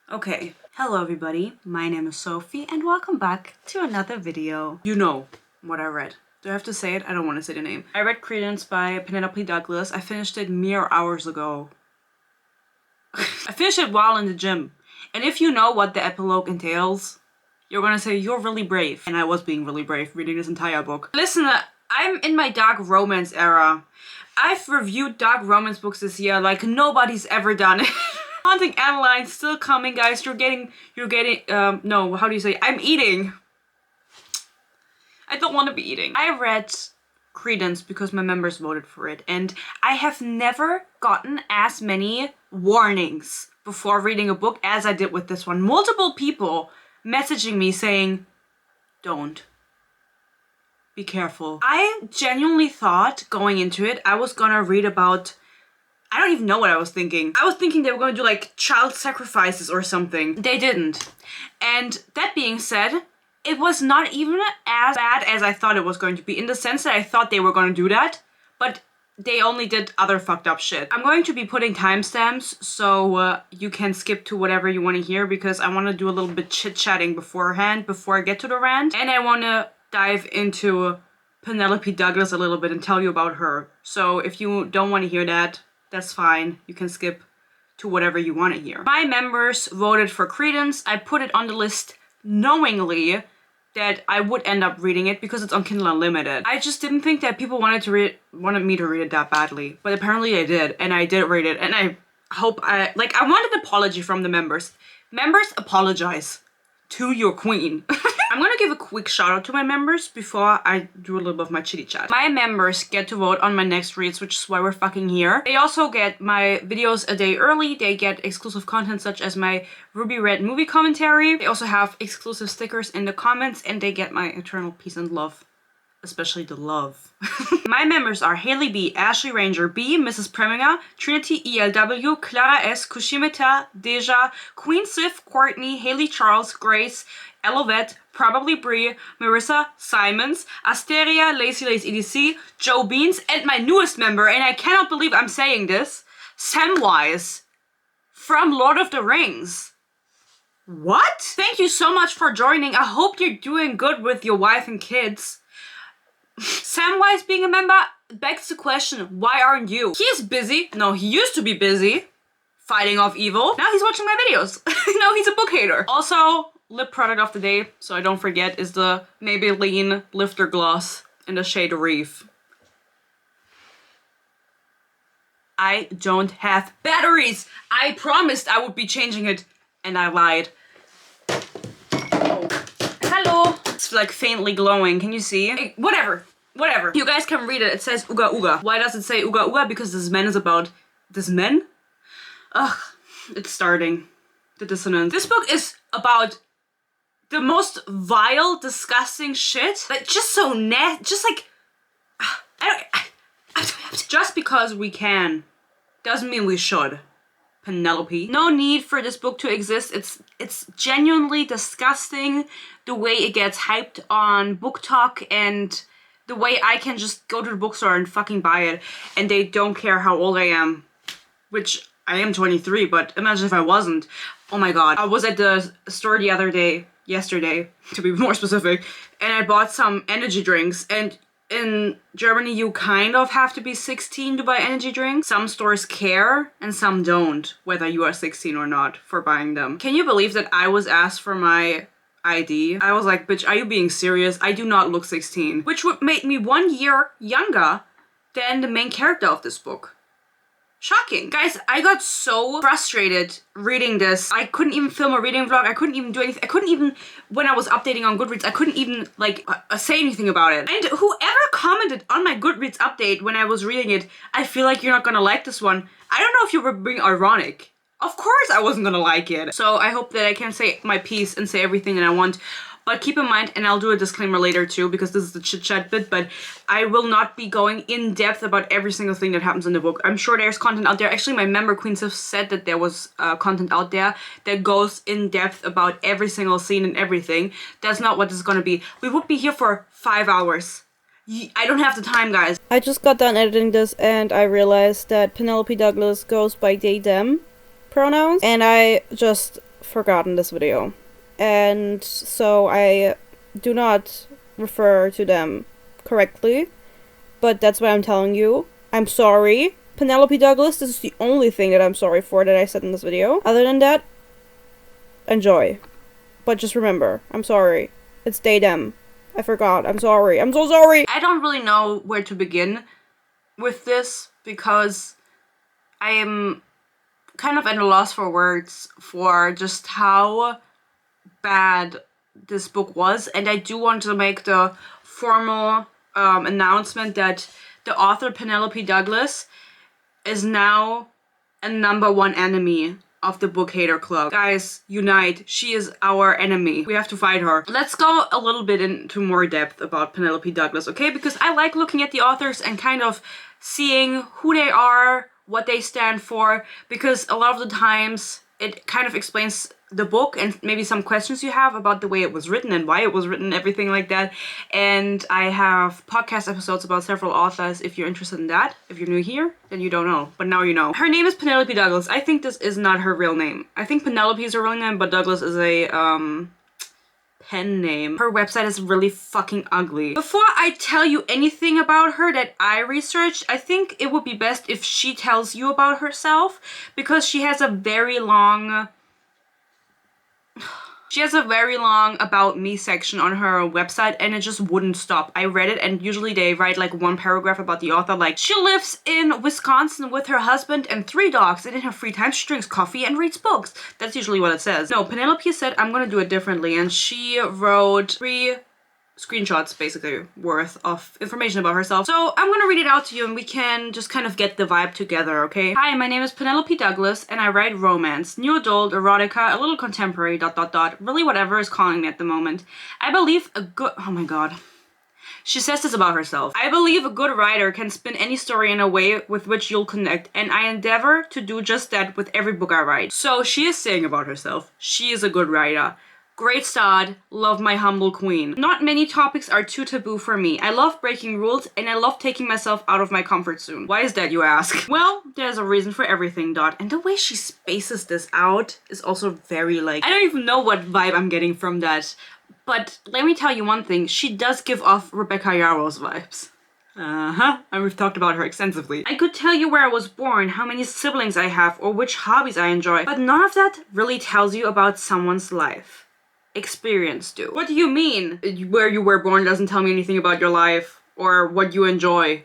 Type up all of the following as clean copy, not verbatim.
Okay, hello everybody, my name is Sophie and welcome back to another video. You know what I read. Do I have to say it? I don't want to say the name. I read Credence by Penelope Douglas. I finished it mere hours ago. I finished it while in the gym. And if you know what the epilogue entails, you're gonna say you're really brave. And I was being really brave reading this entire book. Listen, I'm in my dark romance era. I've reviewed dark romance books this year like nobody's ever done it. Haunting Adeline still coming, guys. You're getting, no, how do you say? I'm eating. I don't want to be eating. I read Credence because my members voted for it, and I have never gotten as many warnings before reading a book as I did with this one. Multiple people messaging me saying, don't. Be careful. I genuinely thought going into it, I was gonna read about, I don't even know what I was thinking. I was thinking they were gonna do like child sacrifices or something. They didn't. And that being said, it was not even as bad as I thought it was going to be, in the sense that I thought they were gonna do that, but they only did other fucked up shit. I'm going to be putting timestamps so you can skip to whatever you want to hear, because I want to do a little bit chit-chatting beforehand before I get to the rant. And I want to dive into Penelope Douglas a little bit and tell you about her. So if you don't want to hear that, that's fine. You can skip to whatever you want to hear. My members voted for Credence. I put it on the list knowingly that I would end up reading it because it's on Kindle Unlimited. I just didn't think that people wanted me to read it that badly, but apparently they did, and I did read it, and I hope I wanted an apology from the members. Members, apologize to your queen. I'm gonna give a quick shout out to my members before I do a little bit of my chitty chat. My members get to vote on my next reads, which is why we're fucking here. They also get my videos a day early. They get exclusive content such as my Ruby Red movie commentary. They also have exclusive stickers in the comments, and they get my eternal peace and love. Especially the love. My members are Haley B, Ashley Ranger B, Mrs. Preminger, Trinity ELW, Clara S, Kushimeta, Deja, Queen Sif, Courtney, Haley Charles, Grace, Elovette, Probably Brie, Marissa, Simons, Asteria, Lacy Lace EDC, Joe Beans, and my newest member, and I cannot believe I'm saying this, Samwise from Lord of the Rings. What? Thank you so much for joining. I hope you're doing good with your wife and kids. Samwise being a member begs the question, why aren't you? He is busy. No, he used to be busy fighting off evil. Now he's watching my videos. No, he's a book hater. Also, lip product of the day, so I don't forget, is the Maybelline Lifter Gloss in the shade Reef. I don't have batteries. I promised I would be changing it, and I lied. Oh. Hello. It's like faintly glowing. Can you see? Hey, whatever. You guys can read it. It says Uga Uga. Why does it say Uga Uga? Because this man is about... This man? Ugh. It's starting. The dissonance. This book is about the most vile, disgusting shit. Like, just so just like... Just because we can doesn't mean we should. Penelope. No need for this book to exist. It's genuinely disgusting the way it gets hyped on Booktok, and the way I can just go to the bookstore and fucking buy it and they don't care how old I am. Which, I am 23, but imagine if I wasn't. Oh my god. I was at the store the other day, yesterday to be more specific, and I bought some energy drinks, and in Germany, you kind of have to be 16 to buy energy drinks. Some stores care and some don't, whether you are 16 or not, for buying them. Can you believe that I was asked for my ID? I was like, bitch, are you being serious? I do not look 16. Which would make me 1 year younger than the main character of this book. Shocking. Guys, I got so frustrated reading this. I couldn't even film a reading vlog. I couldn't even do anything. I couldn't even, when I was updating on Goodreads, I couldn't even, like, say anything about it. And whoever commented on my Goodreads update when I was reading it, I feel like you're not gonna like this one. I don't know if you were being ironic. Of course I wasn't gonna like it. So I hope that I can say my piece and say everything that I want. But keep in mind, and I'll do a disclaimer later too, because this is the chit-chat bit, but I will not be going in depth about every single thing that happens in the book. I'm sure there's content out there. Actually, my member Queen Sif said that there was content out there that goes in depth about every single scene and everything. That's not what this is gonna be. We would be here for 5 hours. I don't have the time, guys. I just got done editing this and I realized that Penelope Douglas goes by they, them pronouns, and I just forgot in this video. And so I do not refer to them correctly, but that's what I'm telling you. I'm sorry. Penelope Douglas, this is the only thing that I'm sorry for that I said in this video. Other than that, enjoy. But just remember, I'm sorry. It's they, them. I forgot. I'm sorry. I'm so sorry! I don't really know where to begin with this because I am kind of at a loss for words for just how bad this book was, and I do want to make the formal announcement that the author Penelope Douglas is now a #1 enemy of the Book Hater Club. Guys, unite. She is our enemy. We have to fight her. Let's go a little bit into more depth about Penelope Douglas, okay? Because I like looking at the authors and kind of seeing who they are, what they stand for, because a lot of the times it kind of explains the book and maybe some questions you have about the way it was written and why it was written, everything like that. And I have podcast episodes about several authors if you're interested in that. If you're new here, then you don't know, but now you know. Her name is Penelope Douglas. I think this is not her real name. I think Penelope is her real name, but Douglas is a pen name. Her website is really fucking ugly. Before I tell you anything about her that I researched, I think it would be best if she tells you about herself, because she has a very long about me section on her website, and it just wouldn't stop. I read it, and usually they write like one paragraph about the author, like, she lives in Wisconsin with her husband and 3 dogs, and in her free time she drinks coffee and reads books. That's usually what it says. No, Penelope said, I'm gonna do it differently, and she wrote 3 screenshots basically worth of information about herself. So I'm gonna read it out to you and we can just kind of get the vibe together, okay? Hi, my name is Penelope Douglas and I write romance, new adult, erotica, a little contemporary, ... really whatever is calling me at the moment. I believe a good... Oh my god. She says this about herself. I believe a good writer can spin any story in a way with which you'll connect, and I endeavor to do just that with every book I write. So she is saying about herself, she is a good writer. Great start, love my humble queen. Not many topics are too taboo for me. I love breaking rules and I love taking myself out of my comfort zone. Why is that, you ask? Well, there's a reason for everything, Dot. And the way she spaces this out is also very like... I don't even know what vibe I'm getting from that. But let me tell you one thing, she does give off Rebecca Yarrow's vibes. And we've talked about her extensively. I could tell you where I was born, how many siblings I have, or which hobbies I enjoy, but none of that really tells you about someone's life. Experience do. What do you mean? Where you were born doesn't tell me anything about your life or what you enjoy.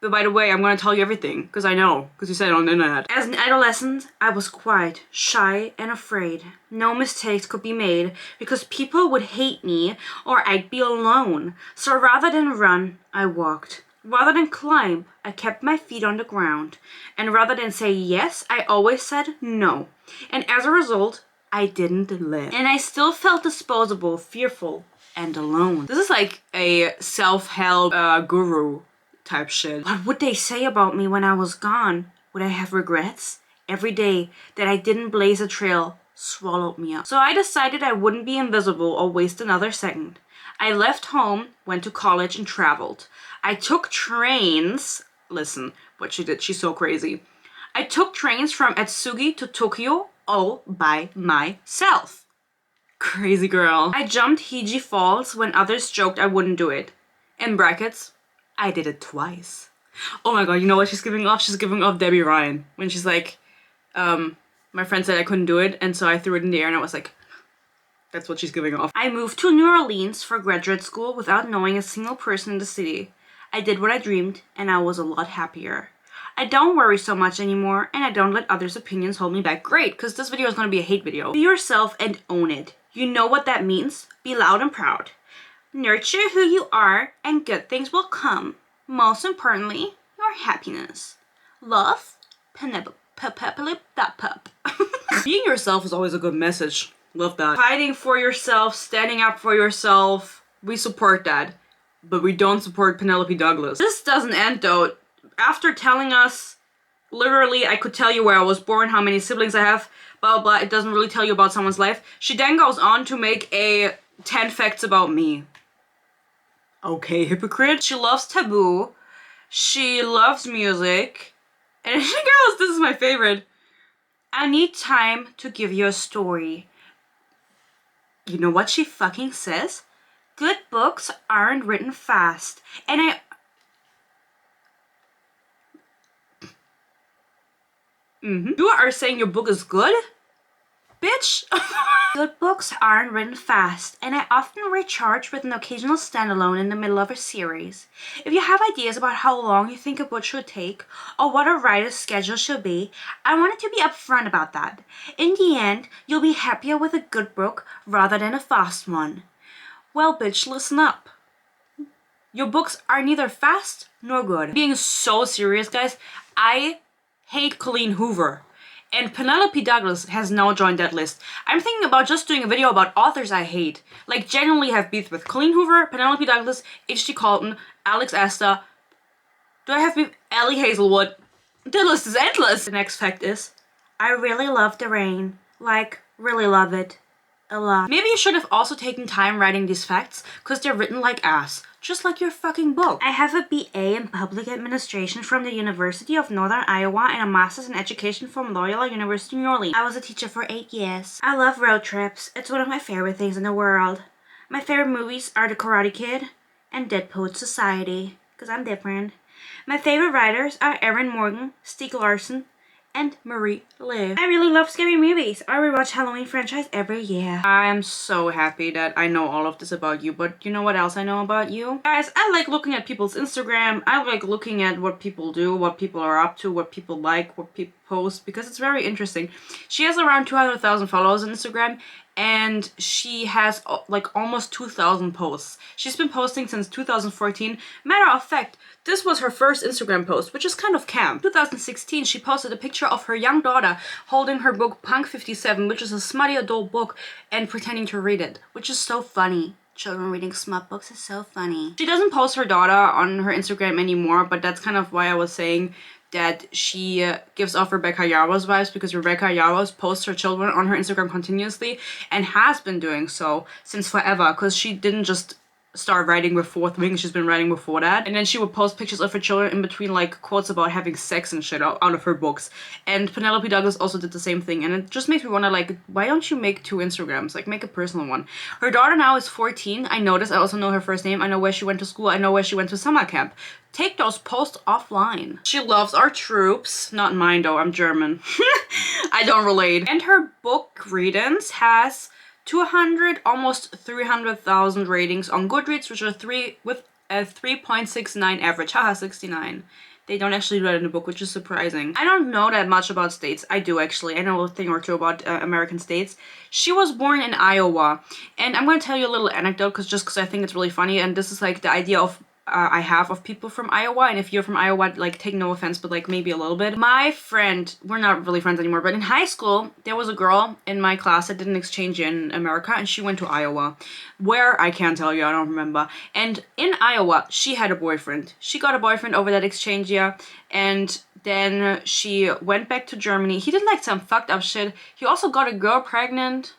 But by the way, I'm gonna tell you everything, because I know, because you said it on the internet. As an adolescent, I was quiet, shy, and afraid. No mistakes could be made, because people would hate me, or I'd be alone. So rather than run, I walked. Rather than climb, I kept my feet on the ground. And rather than say yes, I always said no. And as a result, I didn't live. And I still felt disposable, fearful, and alone. This is like a self-help guru type shit. What would they say about me when I was gone? Would I have regrets? Every day that I didn't blaze a trail swallowed me up. So I decided I wouldn't be invisible or waste another second. I left home, went to college, and traveled. I took trains. Listen, what she did, she's so crazy. I took trains from Atsugi to Tokyo all by myself. Crazy girl. I jumped Hiji Falls when others joked I wouldn't do it. In brackets, I did it twice. Oh my god, you know what she's giving off? She's giving off Debbie Ryan. When she's like, my friend said I couldn't do it, and so I threw it in the air and I was like, that's what she's giving off. I moved to New Orleans for graduate school without knowing a single person in the city. I did what I dreamed, and I was a lot happier. I don't worry so much anymore, and I don't let others' opinions hold me back. Great, because this video is going to be a hate video. Be yourself and own it. You know what that means. Be loud and proud. Nurture who you are, and good things will come. Most importantly, your happiness. Love, Penelope. Being yourself is always a good message. Love that. Fighting for yourself, standing up for yourself, we support that. But we don't support Penelope Douglas. This doesn't end though. After telling us, literally, I could tell you where I was born, how many siblings I have, blah, blah, blah. It doesn't really tell you about someone's life. She then goes on to make a 10 facts about me. Okay, hypocrite. She loves Taboo. She loves music. And she goes, this is my favorite. I need time to give you a story. You know what she fucking says? Good books aren't written fast. And You are saying your book is good? Bitch! Good books aren't written fast, and I often recharge with an occasional standalone in the middle of a series. If you have ideas about how long you think a book should take, or what a writer's schedule should be, I wanted to be upfront about that. In the end, you'll be happier with a good book rather than a fast one. Well, bitch, listen up. Your books are neither fast nor good. Being so serious, guys, I hate Colleen Hoover. And Penelope Douglas has now joined that list. I'm thinking about just doing a video about authors I hate. Like, genuinely have beef with Colleen Hoover, Penelope Douglas, H.G. Colton, Alex Astor. Do I have beef? Ellie Hazelwood. The list is endless. The next fact is, I really love the rain. Like, really love it. A lot. Maybe you should have also taken time writing these facts, because they're written like ass. Just like your fucking book. I have a BA in Public Administration from the University of Northern Iowa and a Master's in Education from Loyola University New Orleans. I was a teacher for 8 years. I love road trips. It's one of my favorite things in the world. My favorite movies are The Karate Kid and Dead Poets Society, because I'm different. My favorite writers are Erin Morgan, Stieg Larsson, and Marie Liv. I really love scary movies. I rewatch Halloween franchise every year. I am so happy that I know all of this about you, but you know what else I know about you? Guys, I like looking at people's Instagram. I like looking at what people do, what people are up to, what people like, what people post, because it's very interesting. She has around 200,000 followers on Instagram, and she has like almost 2,000 posts. She's been posting since 2014. Matter of fact, this was her first Instagram post, which is kind of camp. 2016, she posted a picture of her young daughter holding her book Punk 57, which is a smutty adult book, and pretending to read it, which is so funny. Children reading smut books is so funny. She doesn't post her daughter on her Instagram anymore, but that's kind of why I was saying that she gives off Rebecca Yarros vibes, because Rebecca Yarros posts her children on her Instagram continuously and has been doing so since forever, because she didn't just start writing with Fourth Wing, she's been writing before that. And then she would post pictures of her children in between like quotes about having sex and shit out of her books. And Penelope Douglas also did the same thing, and it just makes me wonder, like, why don't you make 2 Instagrams? Like, make a personal one. Her daughter now is 14. I know this. I also know her first name. I know where she went to school. I know where she went to summer camp. Take those posts offline. She loves our troops. Not mine though, I'm German. I don't relate. And her book Credence has 200, almost 300,000 ratings on Goodreads, which are with a 3.69 average. Haha, 69. They don't actually do that in the book, which is surprising. I don't know that much about states. I do actually. I know a thing or two about American states. She was born in Iowa, and I'm going to tell you a little anecdote because I think it's really funny, and this is like the idea of I have of people from Iowa, and if you're from Iowa, like, take no offense, but like maybe a little bit. My friend, we're not really friends anymore, but in high school, there was a girl in my class that did an exchange in America, and she went to Iowa. Where, I can't tell you, I don't remember. And in Iowa, she had a boyfriend. She got a boyfriend over that exchange year, and then she went back to Germany. He did like some fucked up shit. He also got a girl pregnant.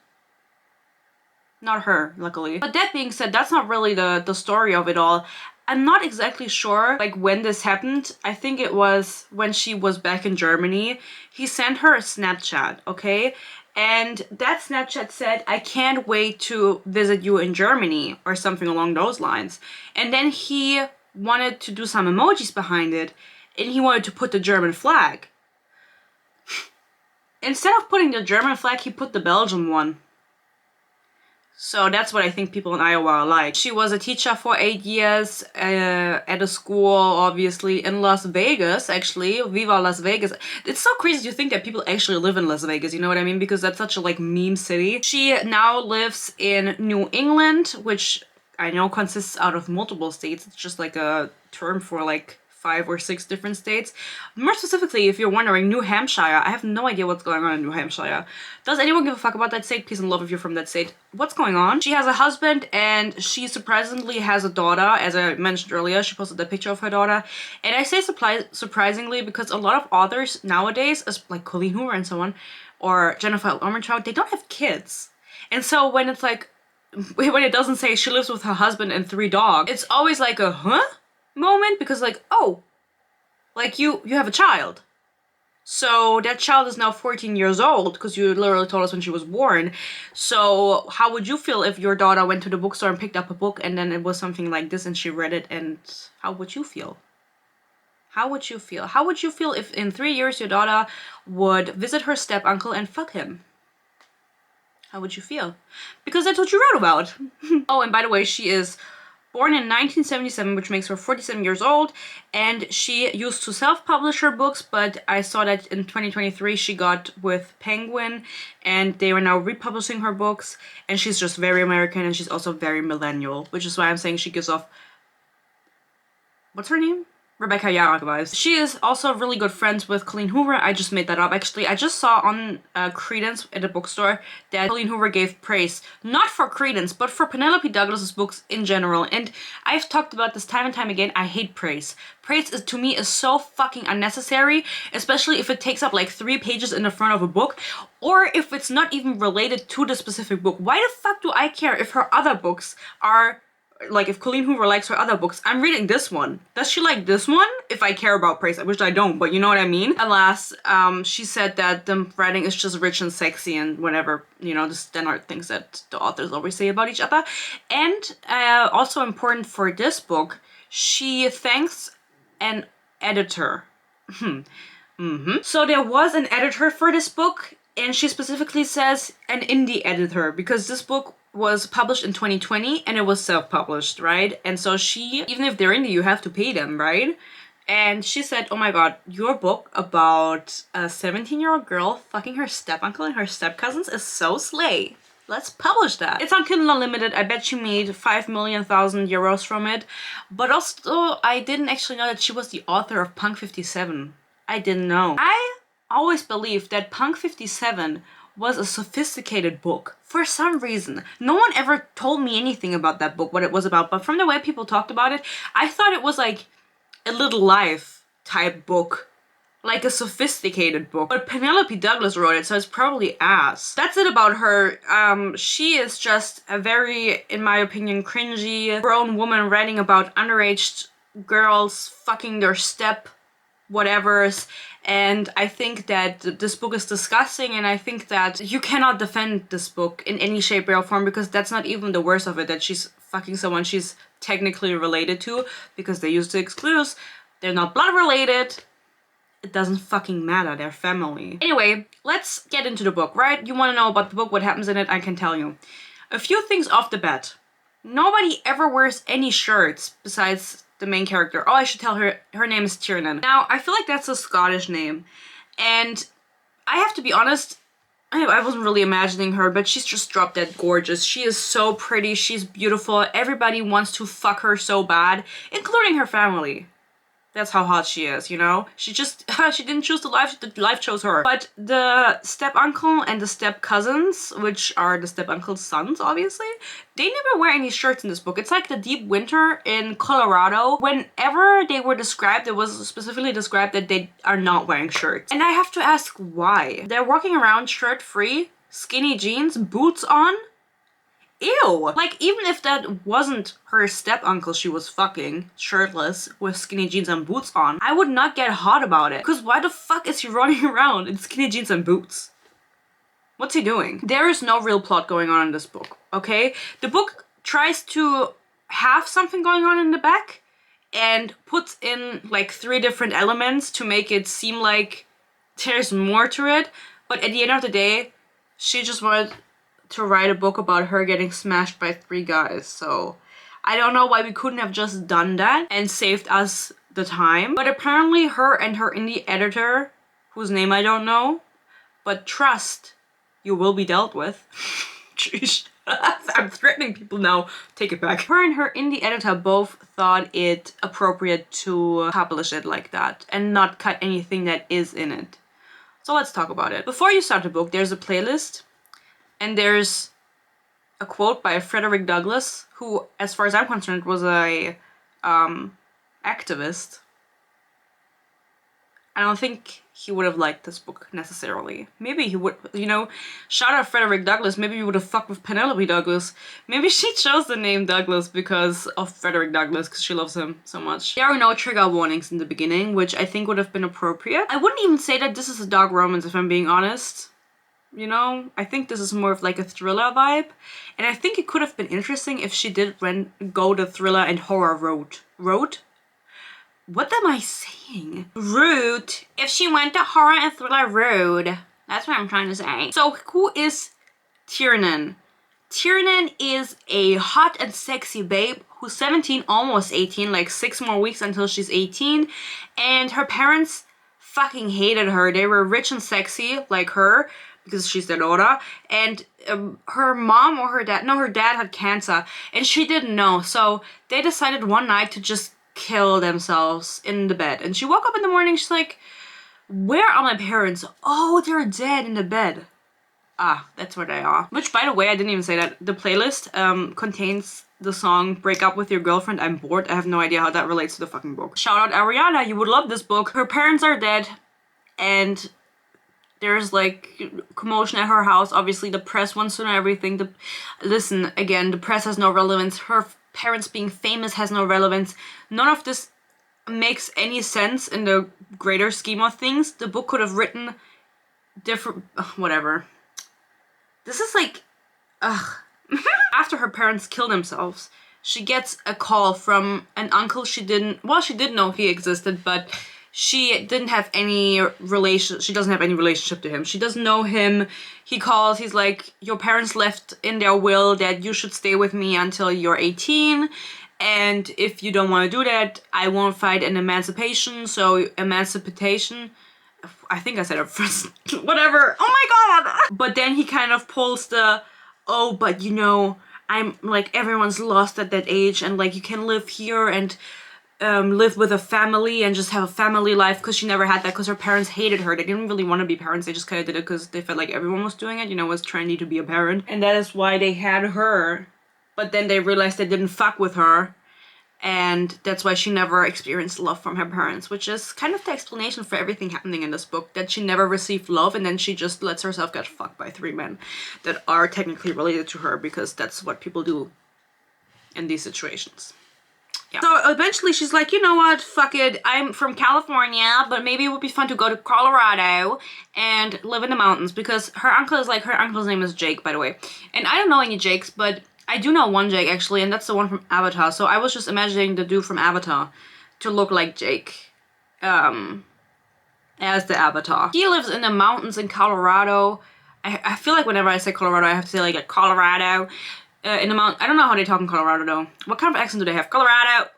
Not her, luckily. But that being said, that's not really the story of it all. I'm not exactly sure, like, when this happened. I think it was when she was back in Germany. He sent her a Snapchat, okay? And that Snapchat said, I can't wait to visit you in Germany, or something along those lines. And then he wanted to do some emojis behind it, and he wanted to put the German flag. Instead of putting the German flag, he put the Belgian one. So that's what I think people in Iowa are like. She was a teacher for 8 years at a school, obviously, in Las Vegas, actually. Viva Las Vegas. It's so crazy to think that people actually live in Las Vegas, you know what I mean? Because that's such a, like, meme city. She now lives in New England, which I know consists out of multiple states. It's just like a term for, like, 5 or 6 different states. More specifically, if you're wondering, New Hampshire. I have no idea what's going on in New Hampshire. Does anyone give a fuck about that state? Peace and love if you're from that state. What's going on? She has a husband, and she surprisingly has a daughter. As I mentioned earlier, she posted a picture of her daughter. And I say surprisingly because a lot of authors nowadays, like Colleen Hoover and so on, or Jennifer Armentrout, they don't have kids. And so when it's like, when it doesn't say she lives with her husband and 3 dogs, it's always like a, huh? Moment, because like, oh, like you have a child, So that child is now 14 years old, because you literally told us when she was born. So how would you feel if your daughter went to the bookstore and picked up a book and then it was something like this and she read it, and how would you feel? How would you feel? How would you feel if in 3 years your daughter would visit her step uncle and fuck him? How would you feel? Because that's what you wrote about. Oh, and by the way, she is born in 1977, which makes her 47 years old, and she used to self-publish her books, but I saw that in 2023 she got with Penguin, and they are now republishing her books, and she's just very American, and she's also very millennial, which is why I'm saying she gives off... What's her name? Rebecca Yarrow vibes. She is also really good friends with Colleen Hoover. I just made that up, actually. I just saw on Credence at a bookstore that Colleen Hoover gave praise, not for Credence, but for Penelope Douglas's books in general. And I've talked about this time and time again. I hate praise. Praise is, to me, is so fucking unnecessary, especially if it takes up like 3 pages in the front of a book, or if it's not even related to the specific book. Why the fuck do I care if her other books are... Like, if Colleen Hoover likes her other books, I'm reading this one. Does she like this one? If I care about praise, which I don't, but you know what I mean? Alas, she said that the writing is just rich and sexy and whatever, you know, the standard things that the authors always say about each other. And also important for this book, she thanks an editor. So there was an editor for this book, and she specifically says an indie editor, because this book was published in 2020 and it was self-published, right? And so she, even if they're indie, you have to pay them, right? And she said, oh my god, your book about a 17-year-old girl fucking her step-uncle and her step-cousins is so slay. Let's publish that. It's on Kindle Unlimited. I bet she made 5 million euros from it. But also, I didn't actually know that she was the author of Punk 57. I didn't know. I always believed that Punk 57 was a sophisticated book. For some reason. No one ever told me anything about that book, what it was about, but from the way people talked about it, I thought it was like a Little Life type book. Like a sophisticated book. But Penelope Douglas wrote it, so it's probably ass. That's it about her. She is just a very, in my opinion, cringy, grown woman writing about underage girls fucking their step whatevers, and I think that this book is disgusting, and I think that you cannot defend this book in any shape or form, because that's not even the worst of it, that she's fucking someone she's technically related to, because they used to exclude, they're not blood related, it doesn't fucking matter, they're family. Anyway, let's get into the book, right? You want to know about the book, what happens in it, I can tell you. A few things off the bat. Nobody ever wears any shirts besides the main character. Oh, I should tell her, her name is Tiernan. Now, I feel like that's a Scottish name, and I have to be honest, I wasn't really imagining her, but she's just drop dead gorgeous. She is so pretty, she's beautiful, everybody wants to fuck her so bad, including her family. That's how hot she is, you know? She just, she didn't choose the life chose her. But the step-uncle and the step-cousins, which are the step-uncle's sons, obviously, they never wear any shirts in this book. It's like the deep winter in Colorado. Whenever they were described, it was specifically described that they are not wearing shirts. And I have to ask why. They're walking around shirt-free, skinny jeans, boots on. Ew! Like, even if that wasn't her step-uncle she was fucking, shirtless, with skinny jeans and boots on, I would not get hot about it. Because why the fuck is he running around in skinny jeans and boots? What's he doing? There is no real plot going on in this book, okay? The book tries to have something going on in the back and puts in, like, 3 different elements to make it seem like there's more to it. But at the end of the day, she just wanted to write a book about her getting smashed by 3 guys, so I don't know why we couldn't have just done that and saved us the time. But apparently her and her indie editor, whose name I don't know, but trust, you will be dealt with. Jeez. I'm threatening people now. Take it back. Her and her indie editor both thought it appropriate to publish it like that and not cut anything that is in it. So let's talk about it. Before you start the book, there's a playlist. And there's a quote by Frederick Douglass, who, as far as I'm concerned, was a activist. I don't think he would have liked this book necessarily. Maybe he would, you know, shout out Frederick Douglass, maybe he would have fucked with Penelope Douglas. Maybe she chose the name Douglas because of Frederick Douglass, because she loves him so much. There are no trigger warnings in the beginning, which I think would have been appropriate. I wouldn't even say that this is a dark romance, if I'm being honest. You know, I think this is more of like a thriller vibe. And I think it could have been interesting if she did go the thriller and horror road. What am I saying? Route. If she went the horror and thriller road. That's what I'm trying to say. So who is Tiernan? Tiernan is a hot and sexy babe who's 17, almost 18, like 6 more weeks until she's 18. And her parents fucking hated her. They were rich and sexy like her, because she's their daughter, and her mom or her dad had cancer, and she didn't know, so they decided one night to just kill themselves in the bed. And she woke up in the morning, she's like, where are my parents? Oh, they're dead in the bed. Ah, that's where they are. Which, by the way, I didn't even say that. The playlist contains the song Break Up With Your Girlfriend, I'm Bored. I have no idea how that relates to the fucking book. Shout out Ariana, you would love this book. Her parents are dead, and there's like commotion at her house. Obviously, the press wants to know everything. Listen, again, the press has no relevance. Her parents being famous has no relevance. None of this makes any sense in the greater scheme of things. The book could have written different... whatever. This is like... ugh. After her parents kill themselves, she gets a call from an uncle she didn't... well, she did know he existed, but... she didn't have any she doesn't have any relationship to him. She doesn't know him. He calls, he's like, your parents left in their will that you should stay with me until you're 18. And if you don't want to do that, I won't fight an emancipation. So emancipation, I think I said it first. Whatever. Oh my god. But then he kind of pulls the, oh, but you know, I'm like, everyone's lost at that age, and like you can live here and live with a family and just have a family life, because she never had that because her parents hated her. They didn't really want to be parents. They just kind of did it because they felt like everyone was doing it. You know, it was trendy to be a parent. And that is why they had her. But then they realized they didn't fuck with her. And that's why she never experienced love from her parents, which is kind of the explanation for everything happening in this book. That she never received love, and then she just lets herself get fucked by 3 men that are technically related to her, because that's what people do in these situations. Yeah. So eventually she's like, you know what, fuck it, I'm from California, but maybe it would be fun to go to Colorado and live in the mountains, because her uncle's name is Jake, by the way. And I don't know any Jakes, but I do know one Jake, actually, and that's the one from Avatar. So I was just imagining the dude from Avatar to look like Jake, as the Avatar. He lives in the mountains in Colorado. I feel like whenever I say Colorado, I have to say like a Colorado. In the mountain, I don't know how they talk in Colorado though. What kind of accent do they have? Colorado!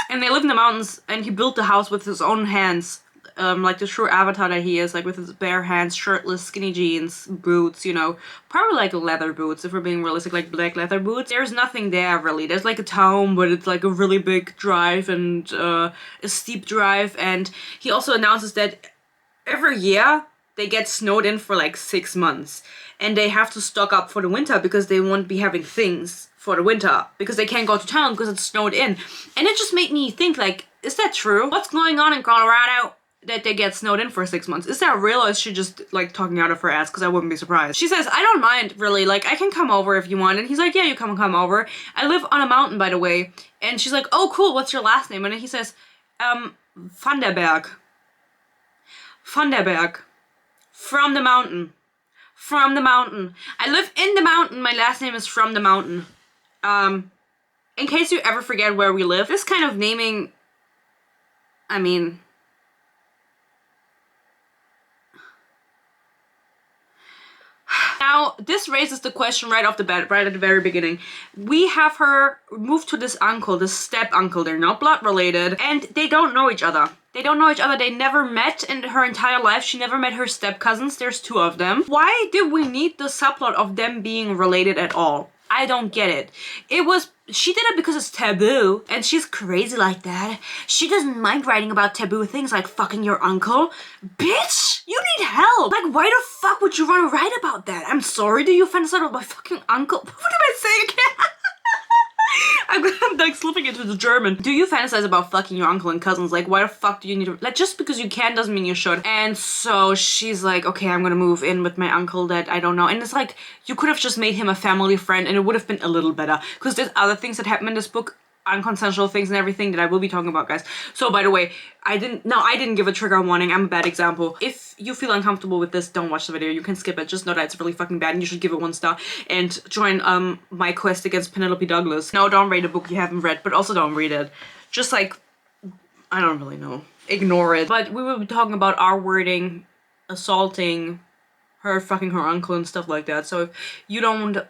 And they live in the mountains, and he built the house with his own hands. Like the true Avatar that he is, like with his bare hands, shirtless, skinny jeans, boots, you know. Probably like leather boots, if we're being realistic, like black leather boots. There's nothing there really. There's like a town, but it's like a really big drive and a steep drive. And he also announces that every year they get snowed in for like 6 months. And they have to stock up for the winter because they won't be having things for the winter. Because they can't go to town because it's snowed in. And it just made me think, like, is that true? What's going on in Colorado that they get snowed in for 6 months? Is that real, or is she just, like, talking out of her ass? Because I wouldn't be surprised. She says, I don't mind, really. Like, I can come over if you want. And he's like, yeah, you come over. I live on a mountain, by the way. And she's like, oh, cool, what's your last name? And then he says, Vanderberg. Vanderberg. From the mountain. From the mountain. I live in the mountain. My last name is From the Mountain. In case you ever forget where we live, this kind of naming, I mean, now this raises the question right off the bat, right at the very beginning. We have her move to this uncle, this step uncle. They're not blood related, and they don't know each other. They don't know each other. They never met in her entire life. She never met her step cousins. There's 2 of them. Why did we need the subplot of them being related at all? I don't get it. She did it because it's taboo, and she's crazy like that. She doesn't mind writing about taboo things like fucking your uncle. Bitch, you need help. Like, why the fuck would you want to write about that? I'm sorry, do you fantasize about my fucking uncle? What did I say again? I'm like slipping into the German. Do you fantasize about fucking your uncle and cousins? Like, why the fuck do you need to, like, just because you can doesn't mean you should. And so she's like, okay, I'm gonna move in with my uncle that I don't know. And it's like, you could have just made him a family friend and it would have been a little better. Because there's other things that happen in this book, unconsensual things and everything that I will be talking about, guys. So by the way, I didn't give a trigger warning. I'm a bad example. If you feel uncomfortable with this, don't watch the video. You can skip it. Just know that it's really fucking bad and you should give it 1 star and join my quest against Penelope Douglas. No, don't read a book you haven't read, but also don't read it. Just like, I don't really know. Ignore it. But we will be talking about our wording, assaulting her, fucking her uncle and stuff like that. So if you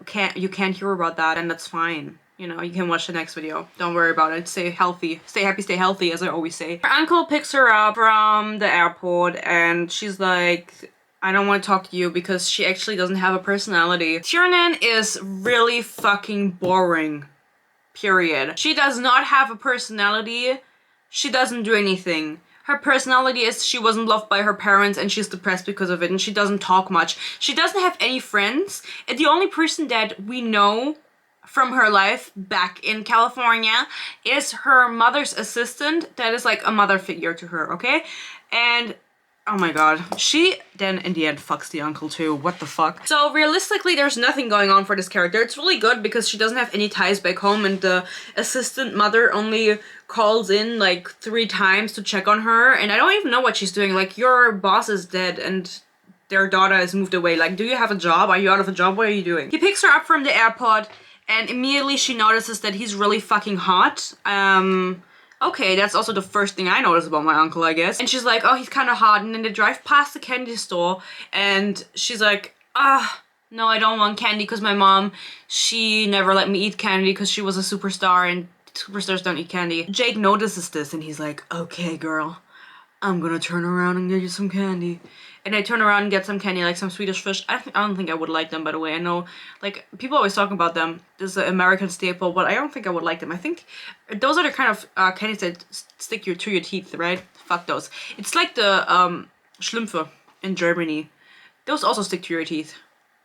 can't hear about that, then that's fine. You know, you can watch the next video. Don't worry about it. Stay healthy. Stay happy, stay healthy, as I always say. Her uncle picks her up from the airport and she's like, I don't want to talk to you because she actually doesn't have a personality. Tiernan is really fucking boring. Period. She does not have a personality. She doesn't do anything. Her personality is she wasn't loved by her parents and she's depressed because of it and she doesn't talk much. She doesn't have any friends. And the only person that we know from her life back in California is her mother's assistant that is like a mother figure to her, okay? And oh my god, she then in the end fucks the uncle too. What the fuck? So realistically, there's nothing going on for this character. It's really good because she doesn't have any ties back home and the assistant mother only calls in like 3 times to check on her and I don't even know what she's doing. Like, your boss is dead and their daughter has moved away. Like, do you have a job? Are you out of a job? What are you doing? He picks her up from the airport and immediately she notices that he's really fucking hot. Okay, that's also the first thing I notice about my uncle, I guess. And she's like, oh, he's kind of hot. And then they drive past the candy store and she's like, no, I don't want candy because my mom, she never let me eat candy because she was a superstar and superstars don't eat candy. Jake notices this and he's like, okay, girl, I'm gonna turn around and get you some candy. And I turn around and get some candy, like some Swedish fish. I don't think I would like them, by the way. I know, like, people always talk about them. This is an American staple, but I don't think I would like them. I think those are the kind of candies that stick to your teeth, right? Fuck those. It's like the Schlümpfe in Germany. Those also stick to your teeth.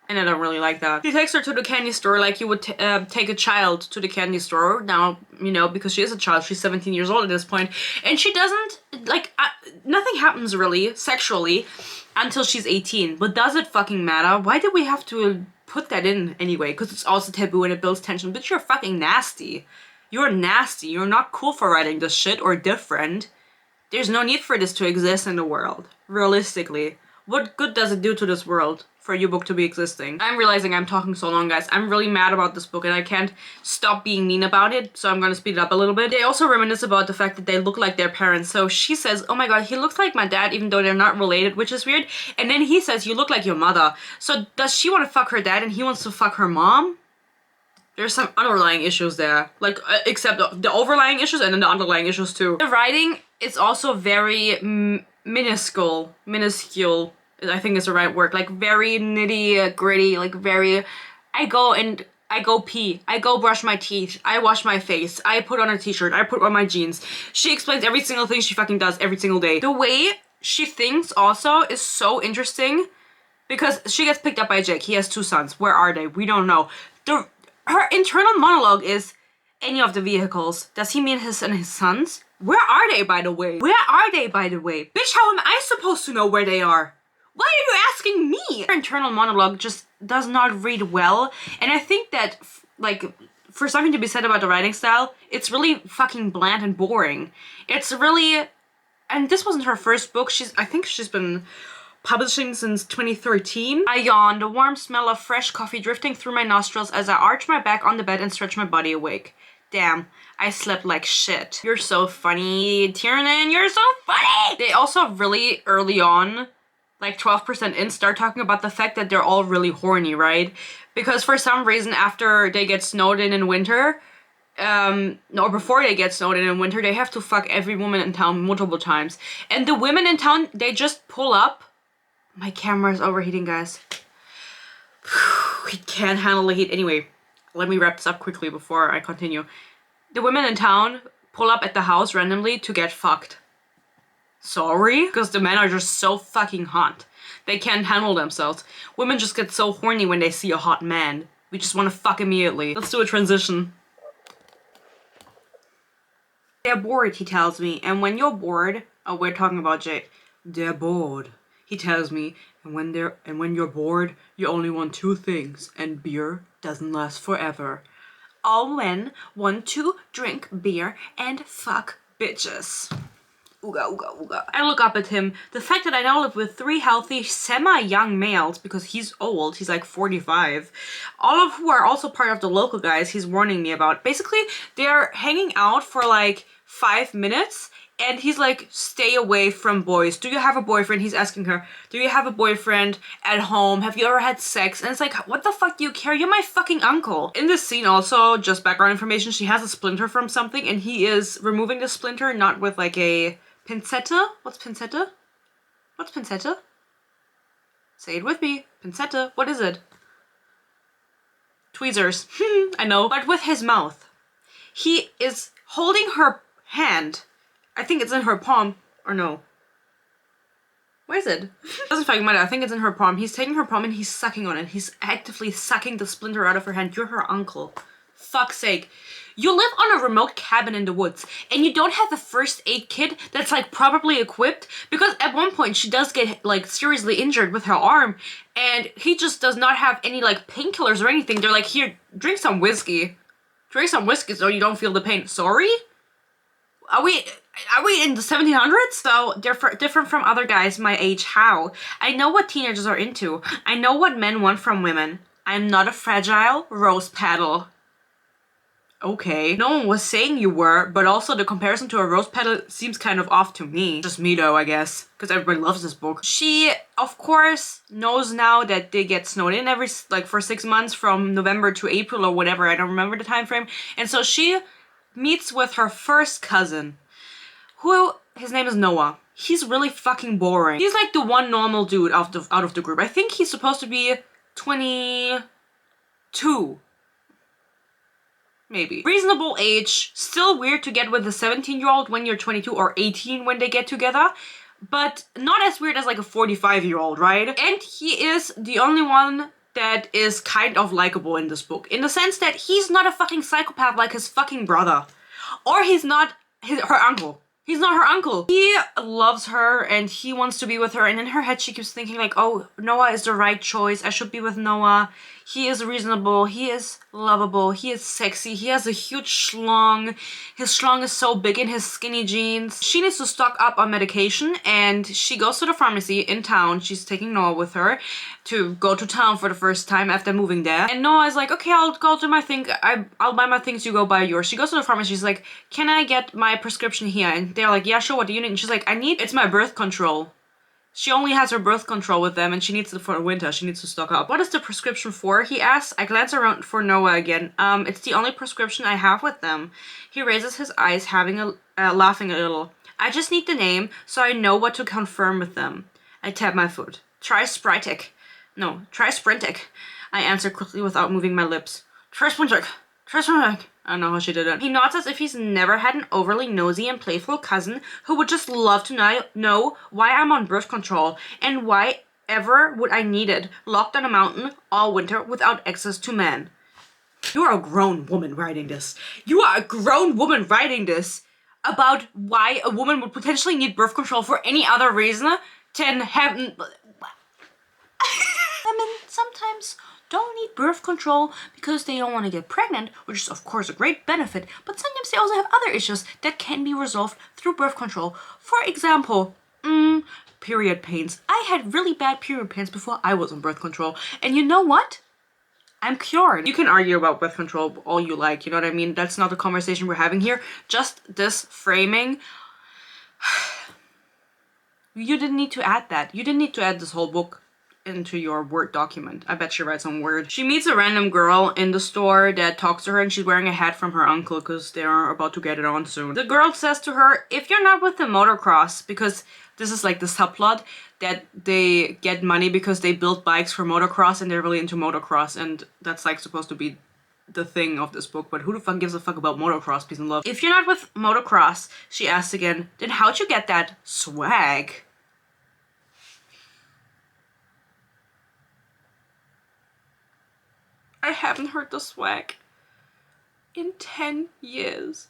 And I don't really like that. He takes her to the candy store like you would take a child to the candy store. Now, you know, because she is a child, she's 17 years old at this point. And she doesn't, like, nothing happens really, sexually, until she's 18. But does it fucking matter? Why did we have to put that in anyway? Because it's also taboo and it builds tension. But you're fucking nasty. You're nasty. You're not cool for writing this shit or different. There's no need for this to exist in the world. Realistically. What good does it do to this world for your book to be existing? I'm realizing I'm talking so long, guys. I'm really mad about this book and I can't stop being mean about it, so I'm gonna speed it up a little bit. They also reminisce about the fact that they look like their parents. So she says, oh my god, he looks like my dad even though they're not related, which is weird. And then he says, you look like your mother. So does she want to fuck her dad and he wants to fuck her mom? There's some underlying issues there. Like, except the overlying issues and then the underlying issues too. The writing is also very minuscule, I think is the right word, like very nitty gritty, like very, I go pee, I go brush my teeth, I wash my face, I put on a t-shirt, I put on my jeans. She explains every single thing she fucking does every single day. The way she thinks also is so interesting because she gets picked up by Jake. He has 2 sons. Where are they? We don't know. Her internal monologue is, any of the vehicles, does he mean his and his sons? Where are they, by the way? Where are they, by the way? Bitch, how am I supposed to know where they are? Why are you asking me? Her internal monologue just does not read well. And I think that, like, for something to be said about the writing style, it's really fucking bland and boring. It's really, and this wasn't her first book. I think she's been publishing since 2013. I yawn, the warm smell of fresh coffee drifting through my nostrils as I arch my back on the bed and stretch my body awake. Damn, I slept like shit. You're so funny, Tiernan, you're so funny! They also really early on, like 12% in, start talking about the fact that they're all really horny, right? Because for some reason after they get snowed in winter, or before they get snowed in winter, they have to fuck every woman in town multiple times. And the women in town, they just pull up. My camera's overheating, guys. We can't handle the heat. Anyway, let me wrap this up quickly before I continue. The women in town pull up at the house randomly to get fucked. Sorry? Because the men are just so fucking hot. They can't handle themselves. Women just get so horny when they see a hot man. We just want to fuck immediately. Let's do a transition. They're bored, he tells me. And when you're bored, oh, we're talking about Jake. They're bored, he tells me. And when you're bored, you only want two things, and beer doesn't last forever. All men want to drink beer and fuck bitches. Ooga, ooga, ooga. I look up at him. The fact that I now live with 3 healthy, semi-young males, because he's old, he's like 45, all of who are also part of the local guys he's warning me about. Basically, they're hanging out for like 5 minutes, and he's like, stay away from boys. Do you have a boyfriend? He's asking her, do you have a boyfriend at home? Have you ever had sex? And it's like, what the fuck do you care? You're my fucking uncle. In this scene also, just background information, she has a splinter from something, and he is removing the splinter, not with like a pincetta? What's pincetta? What's pincetta? Say it with me. Pincetta. What is it? Tweezers. I know. But with his mouth. He is holding her hand. I think it's in her palm. Or no. Where is it? Doesn't fucking matter. I think it's in her palm. He's taking her palm and he's sucking on it. He's actively sucking the splinter out of her hand. You're her uncle. Fuck's sake. You live on a remote cabin in the woods, and you don't have a first aid kit that's like properly equipped, because at one point she does get like seriously injured with her arm, and he just does not have any like painkillers or anything. They're like, here, drink some whiskey. Drink some whiskey so you don't feel the pain. Sorry? Are we in the 1700s? So different from other guys my age. How? I know what teenagers are into. I know what men want from women. I'm not a fragile rose petal. Okay. No one was saying you were, but also the comparison to a rose petal seems kind of off to me. Just me though, I guess, because everybody loves this book. She, of course, knows now that they get snowed in every, like, for 6 months from November to April or whatever. I don't remember the time frame. And so she meets with her first cousin, who, his name is Noah. He's really fucking boring. He's like the one normal dude out of the group. I think he's supposed to be 22. Maybe. Reasonable age. Still weird to get with a 17-year-old when you're 22 or 18 when they get together. But not as weird as like a 45-year-old, right? And he is the only one that is kind of likable in this book. In the sense that he's not a fucking psychopath like his fucking brother. Or he's not her uncle. He's not her uncle. He loves her and he wants to be with her, and in her head she keeps thinking like, oh, Noah is the right choice. I should be with Noah. He is reasonable. He is lovable. He is sexy. He has a huge schlong. His schlong is so big in his skinny jeans. She needs to stock up on medication, and she goes to the pharmacy in town. She's taking Noah with her to go to town for the first time after moving there. And Noah is like, okay, I'll go do my thing. I'll buy my things, you go buy yours. She goes to the pharmacy. She's like, can I get my prescription here? And they're like, yeah, sure, what do you need? And she's like, it's my birth control. She only has her birth control with them, and she needs it for winter. She needs to stock up. What is the prescription for? He asks. I glance around for Noah again. It's the only prescription I have with them. He raises his eyes, laughing a little. I just need the name, so I know what to confirm with them. I tap my foot. Try Sprintic. I answer quickly without moving my lips. Try Sprintic. I don't know how she did it. He nods as if he's never had an overly nosy and playful cousin who would just love to know why I'm on birth control and why ever would I need it, locked on a mountain all winter without access to men. You are a grown woman writing this. You are a grown woman writing this about why a woman would potentially need birth control for any other reason than having... Women sometimes don't need birth control because they don't want to get pregnant, which is of course a great benefit, but sometimes they also have other issues that can be resolved through birth control. For example, period pains. I had really bad period pains before I was on birth control, and you know what? I'm cured. You can argue about birth control all you like, you know what I mean? That's not the conversation we're having here. Just this framing. You didn't need to add that. You didn't need to add this whole book into your Word document. I bet she writes on Word. She meets a random girl in the store that talks to her, and she's wearing a hat from her uncle because they're about to get it on soon. The girl says to her, if you're not with the motocross, because this is like the subplot that they get money because they build bikes for motocross and they're really into motocross, and that's like supposed to be the thing of this book, but who the fuck gives a fuck about motocross, peace and love. If you're not with motocross, she asks again, then how'd you get that swag? I haven't heard the swag in 10 years.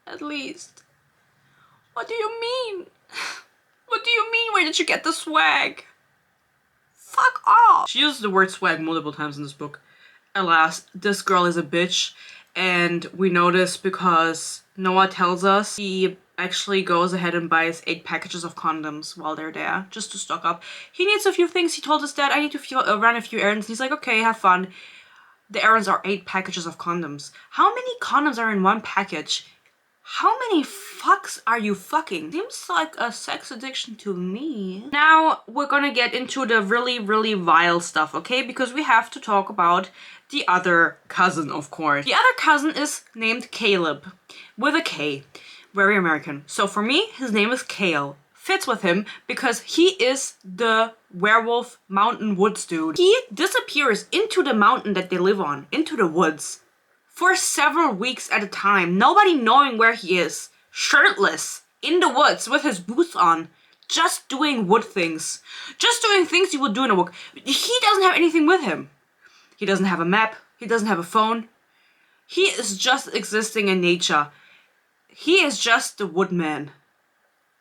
At least. What do you mean? What do you mean? Where did you get the swag? Fuck off! She uses the word swag multiple times in this book. Alas, this girl is a bitch, and we know this because Noah tells us he actually goes ahead and buys 8 packages of condoms while they're there, just to stock up. He needs a few things. He told us that I need to run a few errands. He's like, okay, have fun. The errands are 8 packages of condoms. How many condoms are in one package? How many fucks are you fucking? Seems like a sex addiction to me. Now we're gonna get into the really, really vile stuff, okay? Because we have to talk about the other cousin, of course. The other cousin is named Caleb, with a K. Very American. So for me, his name is Kale. Fits with him because he is the werewolf mountain woods dude. He disappears into the mountain that they live on, into the woods, for several weeks at a time, nobody knowing where he is, shirtless, in the woods with his boots on, just doing wood things. Just doing things you would do in a book. He doesn't have anything with him. He doesn't have a map. He doesn't have a phone. He is just existing in nature. He is just the woodman.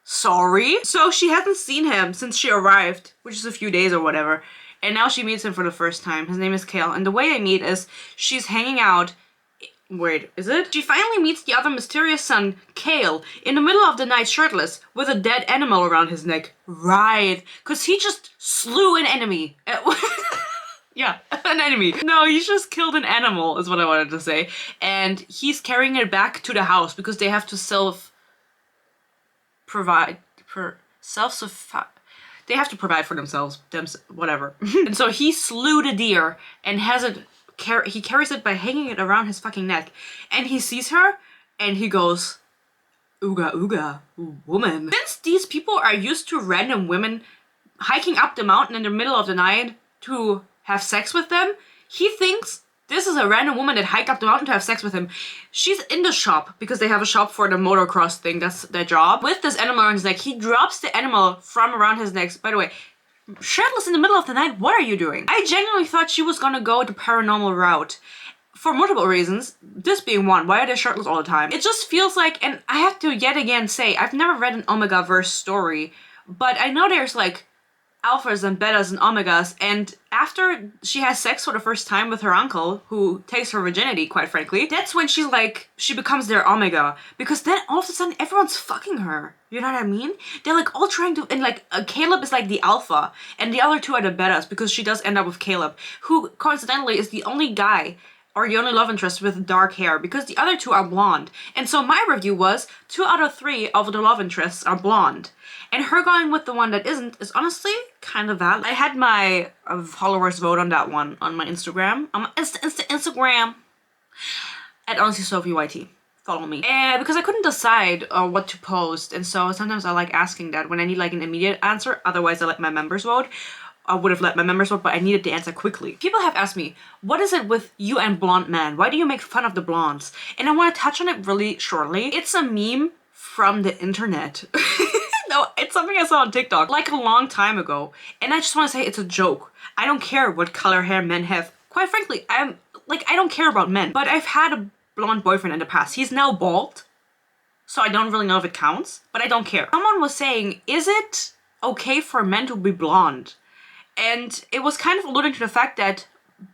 Sorry? So she hasn't seen him since she arrived, which is a few days or whatever. And now she meets him for the first time. His name is Kale. And the way they meet is she's hanging out. Wait, is it? She finally meets the other mysterious son, Kale, in the middle of the night shirtless, with a dead animal around his neck. Right. Because he just slew an enemy. Yeah, an enemy. No, he just killed an animal, is what I wanted to say. And he's carrying it back to the house because they have to provide they have to provide for themselves, whatever. And so he slew the deer and has it, he carries it by hanging it around his fucking neck. And he sees her and he goes, ooga ooga, woman. Since these people are used to random women hiking up the mountain in the middle of the night to have sex with them, he thinks this is a random woman that hiked up the mountain to have sex with him. She's in the shop because they have a shop for the motocross thing. That's their job. With this animal around his neck, he drops the animal from around his neck. By the way, shirtless in the middle of the night, what are you doing? I genuinely thought she was gonna go the paranormal route. For multiple reasons, this being one. Why are they shirtless all the time? It just feels like, and I have to yet again say, I've never read an Omega-verse story, but I know there's like alphas and betas and omegas, and after she has sex for the first time with her uncle, who takes her virginity, quite frankly, that's when she's like, she becomes their omega, because then all of a sudden everyone's fucking her. You know what I mean? They're like all trying to, and like Caleb is like the alpha, and the other two are the betas, because she does end up with Caleb, who coincidentally is the only guy or the only love interest with dark hair, because the other two are blonde. And so my review was 2 out of 3 of the love interests are blonde. And her going with the one that isn't is honestly kind of valid. I had my followers vote on that one on my Instagram. On my Instagram. At HonestlySophieYT. Follow me. And because I couldn't decide what to post. And so sometimes I like asking that when I need like an immediate answer. Otherwise I let my members vote. I would have let my members vote, but I needed the answer quickly. People have asked me, what is it with you and blonde men? Why do you make fun of the blondes? And I want to touch on it really shortly. It's a meme from the internet. No, it's something I saw on TikTok like a long time ago. And I just want to say it's a joke. I don't care what color hair men have. Quite frankly, I don't care about men. But I've had a blonde boyfriend in the past. He's now bald. So I don't really know if it counts, but I don't care. Someone was saying, is it okay for men to be blonde? And it was kind of alluding to the fact that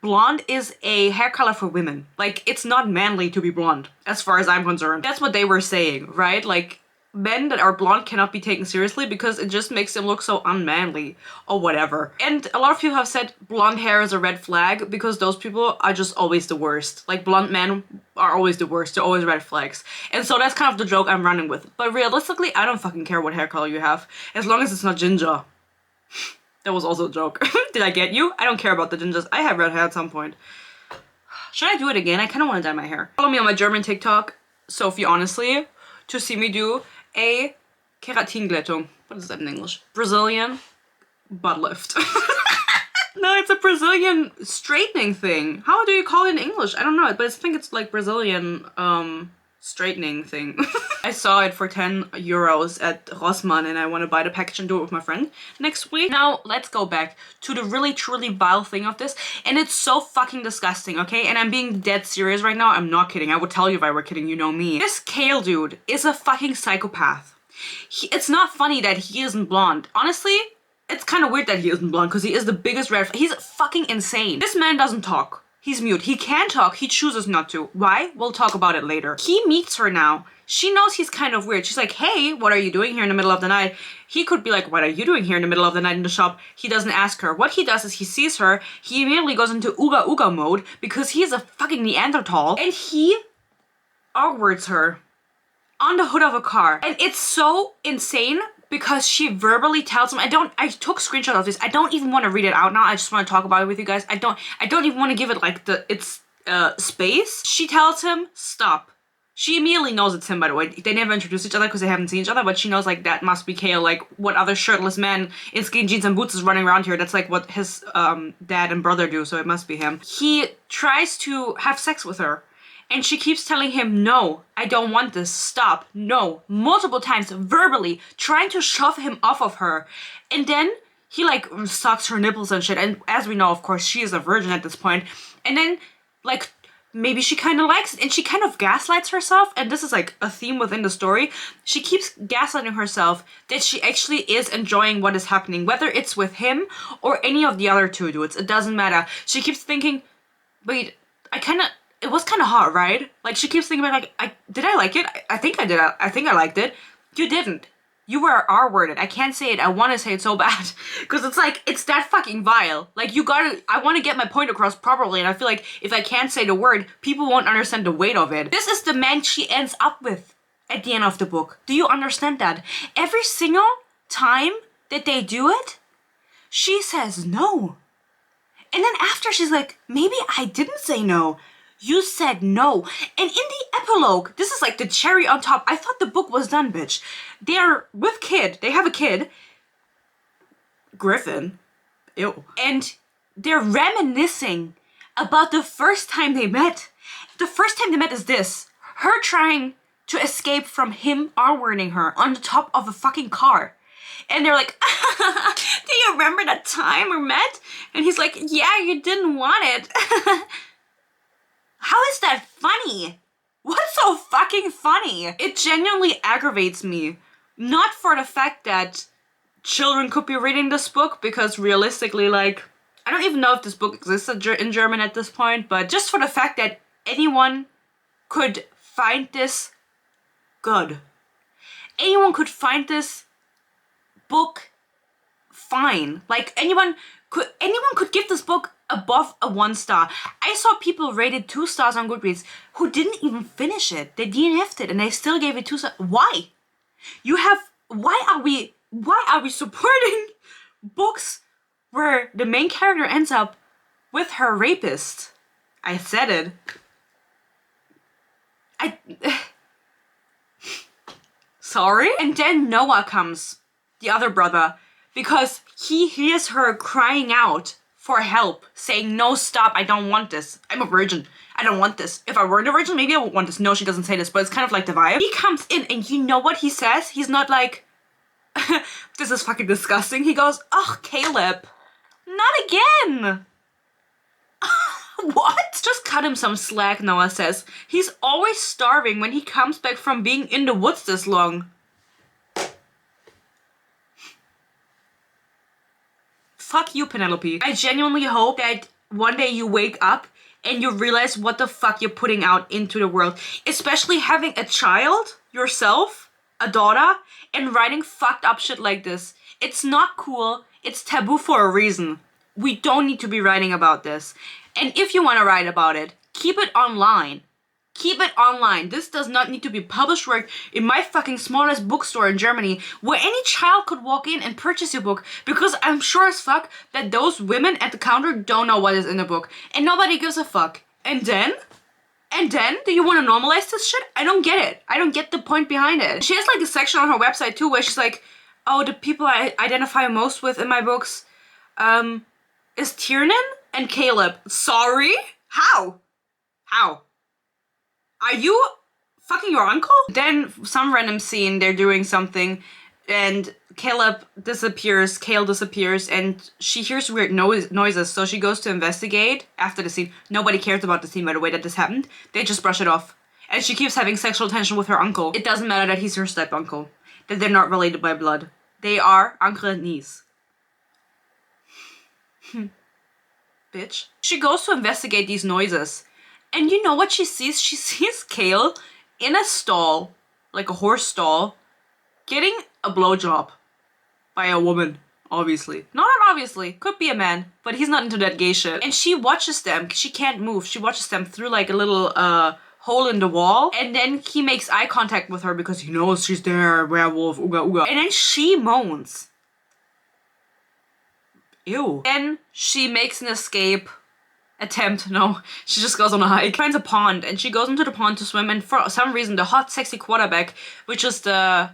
blonde is a hair color for women. Like, it's not manly to be blonde, as far as I'm concerned. That's what they were saying, right? Like, men that are blonde cannot be taken seriously because it just makes them look so unmanly or whatever. And a lot of people have said blonde hair is a red flag because those people are just always the worst. Like, blonde men are always the worst. They're always red flags. And so that's kind of the joke I'm running with. But realistically, I don't fucking care what hair color you have, as long as it's not ginger. That was also a joke. Did I get you? I don't care about the gingers. I had red hair at some point. Should I do it again? I kind of want to dye my hair. Follow me on my German TikTok, Sophie Honestly, to see me do a Keratinglättung. What is that in English? Brazilian butt lift. No, it's a Brazilian straightening thing. How do you call it in English? I don't know, but I think it's like Brazilian straightening thing. I saw it for 10 euros at Rossmann and I want to buy the package and do it with my friend next week. Now, let's go back to the really truly vile thing of this. And it's so fucking disgusting, okay? And I'm being dead serious right now. I'm not kidding. I would tell you if I were kidding. You know me. This Kale dude is a fucking psychopath. It's not funny that he isn't blonde. Honestly, it's kind of weird that he isn't blonde because he is the biggest red flag. He's fucking insane. This man doesn't talk. He's mute. He can talk. He chooses not to. Why? We'll talk about it later. He meets her now. She knows he's kind of weird. She's like, hey, what are you doing here in the middle of the night? He could be like, what are you doing here in the middle of the night in the shop? He doesn't ask her. What he does is he sees her. He immediately goes into ooga ooga mode because he is a fucking Neanderthal. And he outwords her on the hood of a car. And it's so insane because she verbally tells him, I took screenshots of this. I don't even want to read it out now. I just want to talk about it with you guys. I don't even want to give it like its space. She tells him, stop. She immediately knows it's him, by the way. They never introduce each other because they haven't seen each other, but she knows like that must be Kale. Like what other shirtless man in skinny jeans and boots is running around here? That's like what his dad and brother do, so it must be him. He tries to have sex with her. And she keeps telling him, no, I don't want this, stop, no, multiple times, verbally, trying to shove him off of her. And then he like sucks her nipples and shit. And as we know, of course, she is a virgin at this point. And then like, maybe she kind of likes it and she kind of gaslights herself. And this is like a theme within the story. She keeps gaslighting herself that she actually is enjoying what is happening, whether it's with him or any of the other two dudes. It doesn't matter. She keeps thinking, wait, it was kind of hot, right? Like, she keeps thinking about, like, did I like it? I think I did. I think I liked it. You didn't. You were R-worded. I can't say it. I want to say it so bad. Because it's like, it's that fucking vile. Like, I want to get my point across properly. And I feel like if I can't say the word, people won't understand the weight of it. This is the man she ends up with at the end of the book. Do you understand that? Every single time that they do it, she says no. And then after, she's like, maybe I didn't say no. You said no. And in the epilogue, this is like the cherry on top. I thought the book was done, bitch. They're with kid. They have a kid. Griffin. Ew. And they're reminiscing about the first time they met. The first time they met is this. Her trying to escape from him R-wording her on the top of a fucking car. And they're like, do you remember that time we met? And he's like, yeah, you didn't want it. How is that funny? What's so fucking funny? It genuinely aggravates me. Not for the fact that children could be reading this book, because realistically, like, I don't even know if this book exists in German at this point, but just for the fact that anyone could find this good. Anyone could find this book fine. Like, anyone could give this book above a 1 star. I saw people rated 2 stars on Goodreads who didn't even finish it. They DNF'd it and they still gave it 2 stars. Why? Why are we supporting books where the main character ends up with her rapist? I said it. Sorry? And then Noah comes, the other brother, because he hears her crying out for help, saying, no, stop, I don't want this. I'm a virgin. I don't want this. If I weren't a virgin, maybe I would want this. No, she doesn't say this, but it's kind of like the vibe. He comes in and you know what he says? He's not like, this is fucking disgusting. He goes, oh, Caleb, not again. What? Just cut him some slack, Noah says. He's always starving when he comes back from being in the woods this long. Fuck you, Penelope. I genuinely hope that one day you wake up and you realize what the fuck you're putting out into the world. Especially having a child, yourself, a daughter, and writing fucked up shit like this. It's not cool. It's taboo for a reason. We don't need to be writing about this. And if you want to write about it, keep it online. Keep it online. This does not need to be published work in my fucking smallest bookstore in Germany where any child could walk in and purchase your book, because I'm sure as fuck that those women at the counter don't know what is in the book and nobody gives a fuck. And then do you want to normalize this shit? I don't get it. I don't get the point behind it. She has like a section on her website too where she's like, oh, the people I identify most with in my books is Tiernan and Caleb. Sorry? How? Are you fucking your uncle? Then some random scene, they're doing something and Kale disappears and she hears weird noises, so she goes to investigate after the scene. Nobody cares about the scene, by the way, that this happened. They just brush it off. And she keeps having sexual tension with her uncle. It doesn't matter that he's her step-uncle, that they're not related by blood. They are uncle and niece. Bitch. She goes to investigate these noises. And you know what she sees? She sees Kale in a stall, like a horse stall, getting a blowjob by a woman, obviously. Not obviously, could be a man, but he's not into that gay shit. And she watches them, she can't move, she watches them through like a little hole in the wall, and then he makes eye contact with her because he knows she's there, werewolf, ooga ooga. And then she moans. Ew. Then she makes an escape attempt. No, she just goes on a hike. Finds a pond and she goes into the pond to swim, and for some reason the hot sexy quarterback, which is the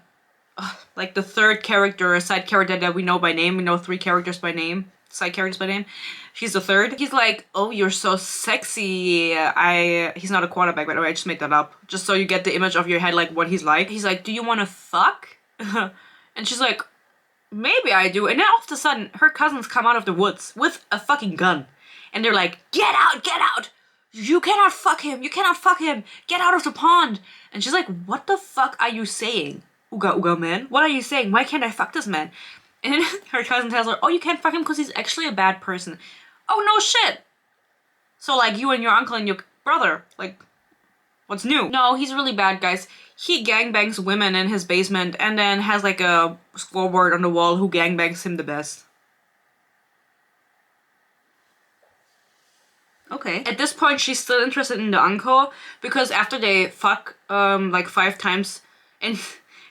like the third character, side character that we know by name. We know 3 characters by name, side characters by name. He's the third. He's like, oh, you're so sexy. He's not a quarterback, by the way, I just made that up. Just so you get the image of your head, like what he's like. He's like, do you want to fuck? And she's like, maybe I do. And then all of a sudden, her cousins come out of the woods with a fucking gun. And they're like, get out, get out. You cannot fuck him. You cannot fuck him. Get out of the pond. And she's like, what the fuck are you saying? Ooga ooga man. What are you saying? Why can't I fuck this man? And then her cousin tells her, oh, you can't fuck him because he's actually a bad person. Oh, no shit. So like you and your uncle and your brother, like, what's new? No, he's really bad, guys. He gangbangs women in his basement and then has like a scoreboard on the wall who gangbangs him the best. Okay. At this point, she's still interested in the uncle because after they fuck like 5 times and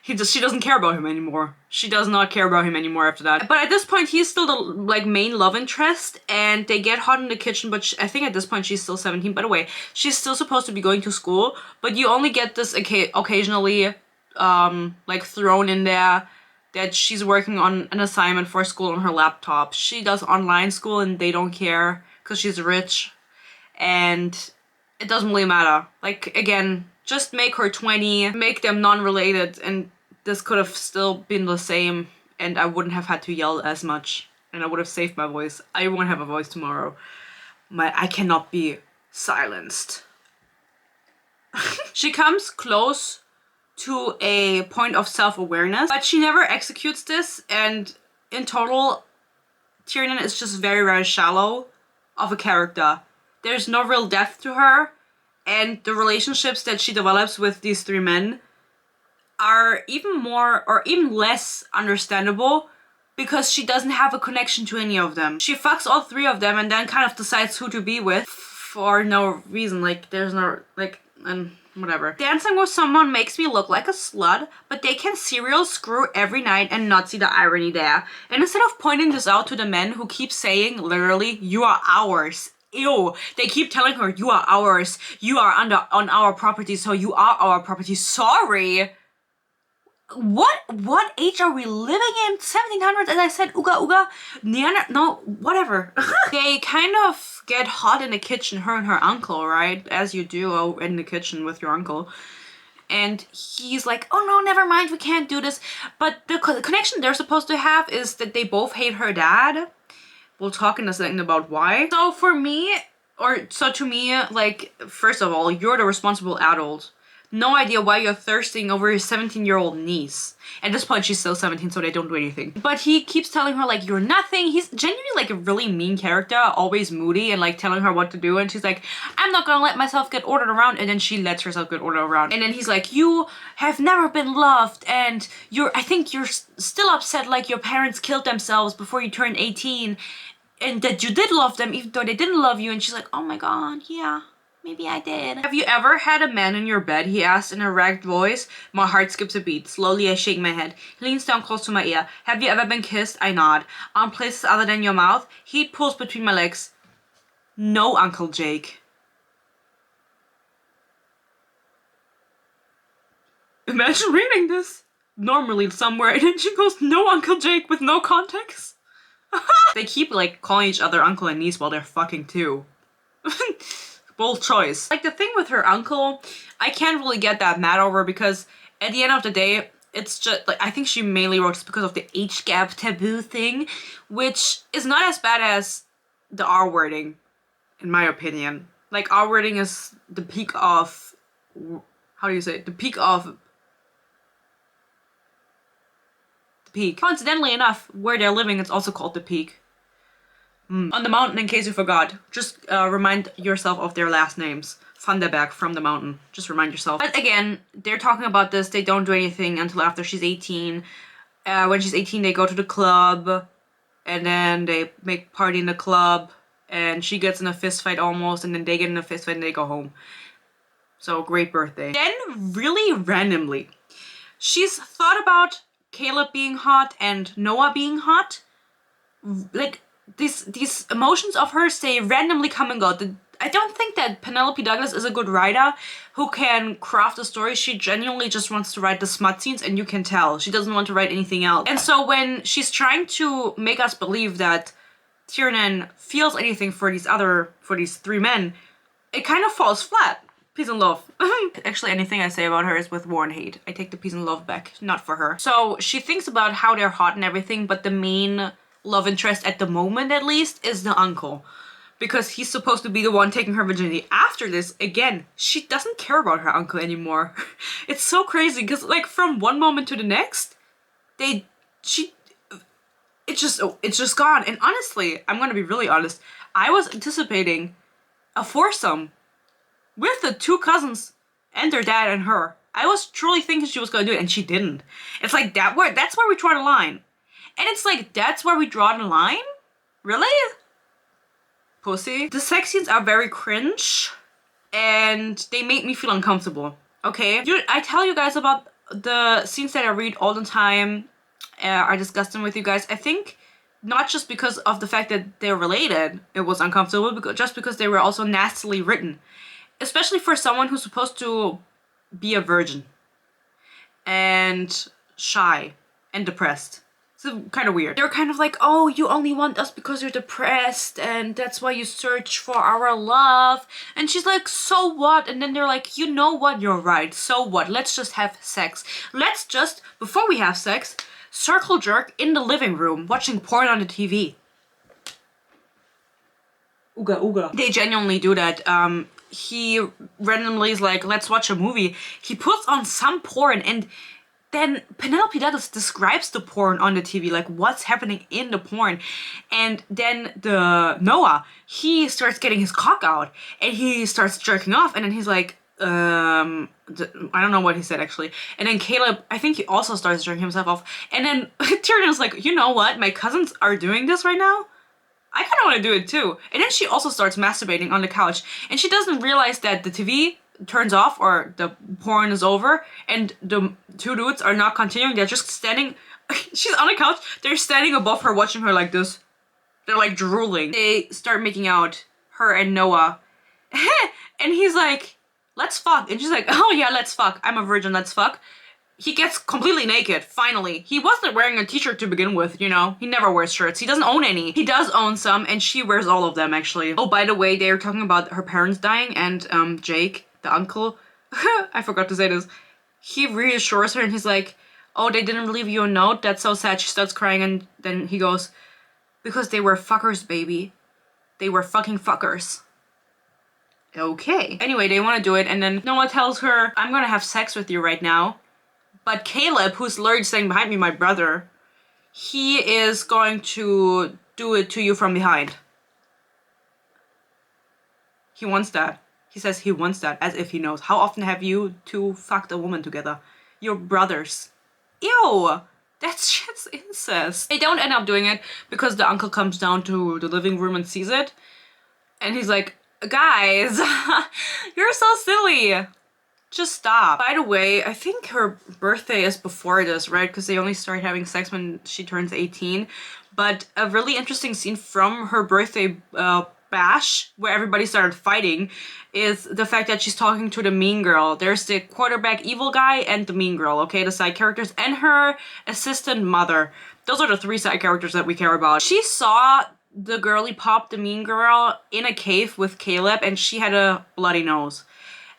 she doesn't care about him anymore. She does not care about him anymore after that. But at this point, he's still the like main love interest, and they get hot in the kitchen. But I think at this point, she's still 17. By the way, she's still supposed to be going to school, but you only get this occasionally like thrown in there that she's working on an assignment for school on her laptop. She does online school and they don't care because she's rich, and it doesn't really matter. Like, again, just make her 20, make them non-related, and this could have still been the same, and I wouldn't have had to yell as much, and I would have saved my voice. I won't have a voice tomorrow. I cannot be silenced. She comes close to a point of self-awareness, but she never executes this, and in total, Tiernan is just very, very shallow of a character. There's no real depth to her. And the relationships that she develops with these 3 men are even more or even less understandable because she doesn't have a connection to any of them. She fucks all 3 of them and then kind of decides who to be with for no reason. Like, there's no, like, and whatever. Dancing with someone makes me look like a slut, but they can serial screw every night and not see the irony there. And instead of pointing this out to the men who keep saying, literally, you are ours. Ew, they keep telling her, you are ours, you are on our property, so you are our property. Sorry. What age are we living in? 1700s, as I said, ooga ooga, no, whatever. They kind of get hot in the kitchen, her and her uncle, right? As you do in the kitchen with your uncle. And he's like, oh no, never mind, we can't do this. But the connection they're supposed to have is that they both hate her dad. We'll talk in a second about why. So to me, like, first of all, you're the responsible adult. No idea why you're thirsting over your 17-year-old niece. At this point, she's still 17, so they don't do anything. But he keeps telling her, like, you're nothing. He's genuinely, like, a really mean character, always moody and, like, telling her what to do. And she's like, I'm not gonna let myself get ordered around. And then she lets herself get ordered around. And then he's like, you have never been loved. And I think you're still upset, like, your parents killed themselves before you turned 18. And that you did love them, even though they didn't love you. And she's like, oh my god, yeah. Maybe I did. Have you ever had a man in your bed? He asked in a ragged voice. My heart skips a beat. Slowly, I shake my head. He leans down close to my ear. Have you ever been kissed? I nod. On places other than your mouth? He pulls between my legs. No, Uncle Jake. Imagine reading this normally somewhere, and then she goes, no, Uncle Jake, with no context. They keep, like, calling each other uncle and niece while they're fucking too. Bold choice. Like the thing with her uncle, I can't really get that mad over because at the end of the day, it's just like I think she mainly wrote this because of the age gap taboo thing, which is not as bad as the R wording, in my opinion. Like R wording is the peak of, how do you say it? The peak of the peak. Coincidentally enough, where they're living, it's also called the peak. On the mountain, in case you forgot, just remind yourself of their last names. Van der Berg, from the mountain. Just remind yourself. But again, they're talking about this. They don't do anything until after she's 18. When she's 18, they go to the club. And then they make party in the club. And she gets in a fist fight almost. And then they get in a fist fight and they go home. So, great birthday. Then, really randomly, she's thought about Caleb being hot and Noah being hot. Like, these emotions of hers, they randomly come and go. I don't think that Penelope Douglas is a good writer who can craft a story. She genuinely just wants to write the smut scenes, and you can tell. She doesn't want to write anything else. And so when she's trying to make us believe that Tiernan feels anything for these three men, it kind of falls flat. Peace and love. Actually, anything I say about her is with war and hate. I take the peace and love back, not for her. So she thinks about how they're hot and everything, but the main love interest at the moment, at least, is the uncle. Because he's supposed to be the one taking her virginity. After this, again, she doesn't care about her uncle anymore. It's so crazy, because, like, from one moment to the next, it's just gone. And honestly, I'm gonna be really honest, I was anticipating a foursome with the two cousins and their dad and her. I was truly thinking she was gonna do it, and she didn't. It's like, that's where we draw the line. And it's like, that's where we draw the line? Really? Pussy. The sex scenes are very cringe, and they make me feel uncomfortable, okay? I tell you guys about the scenes that I read all the time. I discuss them with you guys. I think not just because of the fact that they're related, it was uncomfortable, just because they were also nastily written. Especially for someone who's supposed to be a virgin. And shy. And depressed. It's kind of weird. They're kind of like, oh, you only want us because you're depressed, and that's why you search for our love. And she's like, so what? And then they're like, you know what? You're right. So what? Let's just have sex. Let's just, before we have sex, circle jerk in the living room, watching porn on the TV. Ooga ooga. They genuinely do that. He randomly is like, let's watch a movie. He puts on some porn, and then Penelope Douglas describes the porn on the TV, like what's happening in the porn. And then Noah, he starts getting his cock out, and he starts jerking off, and then he's like, I don't know what he said actually. And then Caleb, I think he also starts jerking himself off. And then Tiernan's like, you know what? My cousins are doing this right now. I kind of want to do it too. And then she also starts masturbating on the couch. And she doesn't realize that the TV turns off or the porn is over and the two dudes are not continuing. They're just standing. She's on the couch. They're standing above her watching her like this. They're like drooling. They start making out, her and Noah. And he's like, let's fuck. And she's like, oh yeah, let's fuck. I'm a virgin, let's fuck. He gets completely naked, finally. He wasn't wearing a t-shirt to begin with, you know? He never wears shirts. He doesn't own any. He does own some, and she wears all of them, actually. Oh, by the way, they were talking about her parents dying, and Jake, the uncle, I forgot to say this, he reassures her, and he's like, oh, they didn't leave you a note? That's so sad. She starts crying, and then he goes, because they were fuckers, baby. They were fucking fuckers. Okay. Anyway, they want to do it, and then Noah tells her, I'm gonna have sex with you right now. But Caleb, who's literally standing behind me, my brother, he is going to do it to you from behind. He wants that. He says he wants that, as if he knows. How often have you two fucked a woman together? You're brothers. Ew! That shit's incest. They don't end up doing it because the uncle comes down to the living room and sees it. And he's like, guys, you're so silly. Just stop. By the way, I think her birthday is before this, right? Because they only start having sex when she turns 18. But a really interesting scene from her birthday bash, where everybody started fighting, is the fact that she's talking to the mean girl. There's the quarterback evil guy and the mean girl, okay? The side characters, and her assistant mother. Those are the three side characters that we care about. She saw the girly pop, the mean girl, in a cave with Caleb, and she had a bloody nose.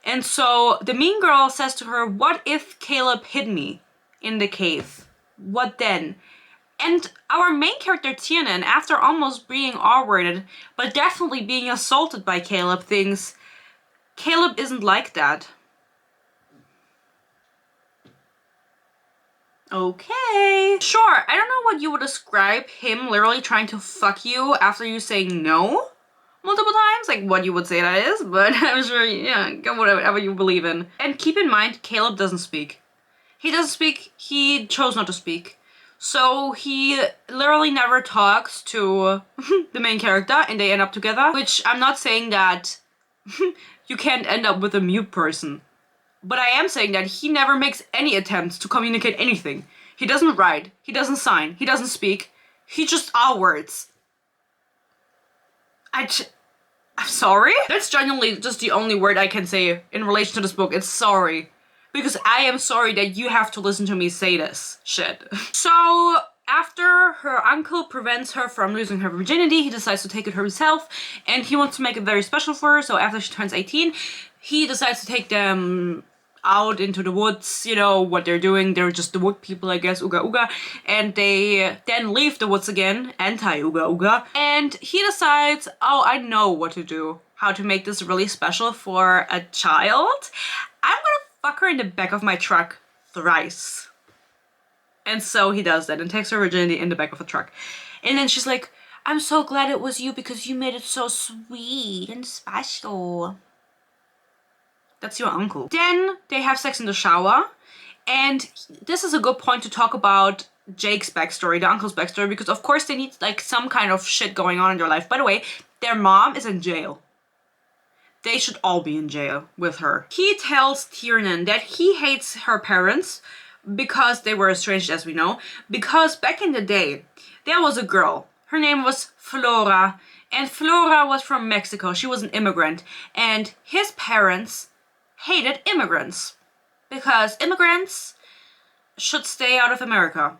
And so the mean girl says to her, what if Caleb hid me in the cave? What then? And our main character, Tiernan, after almost being R-worded, but definitely being assaulted by Caleb, thinks Caleb isn't like that. Okay. Sure, I don't know what you would describe him literally trying to fuck you after you say no multiple times, like what you would say that is, but I'm sure, yeah, go whatever you believe in. And keep in mind, Caleb doesn't speak. He doesn't speak, he chose not to speak. So he literally never talks to the main character and they end up together, which I'm not saying that you can't end up with a mute person. But I am saying that he never makes any attempts to communicate anything. He doesn't write, he doesn't sign, he doesn't speak. He just are words. I'm sorry? That's genuinely just the only word I can say in relation to this book. It's sorry. Because I am sorry that you have to listen to me say this shit. So, after her uncle prevents her from losing her virginity, he decides to take it himself, and he wants to make it very special for her. So after she turns 18, he decides to take them out into the woods, you know, what they're doing. They're just the wood people, I guess, ooga ooga. And they then leave the woods again, anti-ooga ooga. And he decides, oh, I know what to do. How to make this really special for a child. I'm gonna fuck her in the back of my truck thrice. And so he does that and takes her virginity in the back of a truck. And then she's like, I'm so glad it was you because you made it so sweet and special. That's your uncle. Then they have sex in the shower. And this is a good point to talk about Jake's backstory, the uncle's backstory, because of course they need like some kind of shit going on in their life. By the way, their mom is in jail. They should all be in jail with her. He tells Tiernan that he hates her parents because they were estranged, as we know, because back in the day, there was a girl. Her name was Flora, and Flora was from Mexico. She was an immigrant, and his parents hated immigrants because immigrants should stay out of America,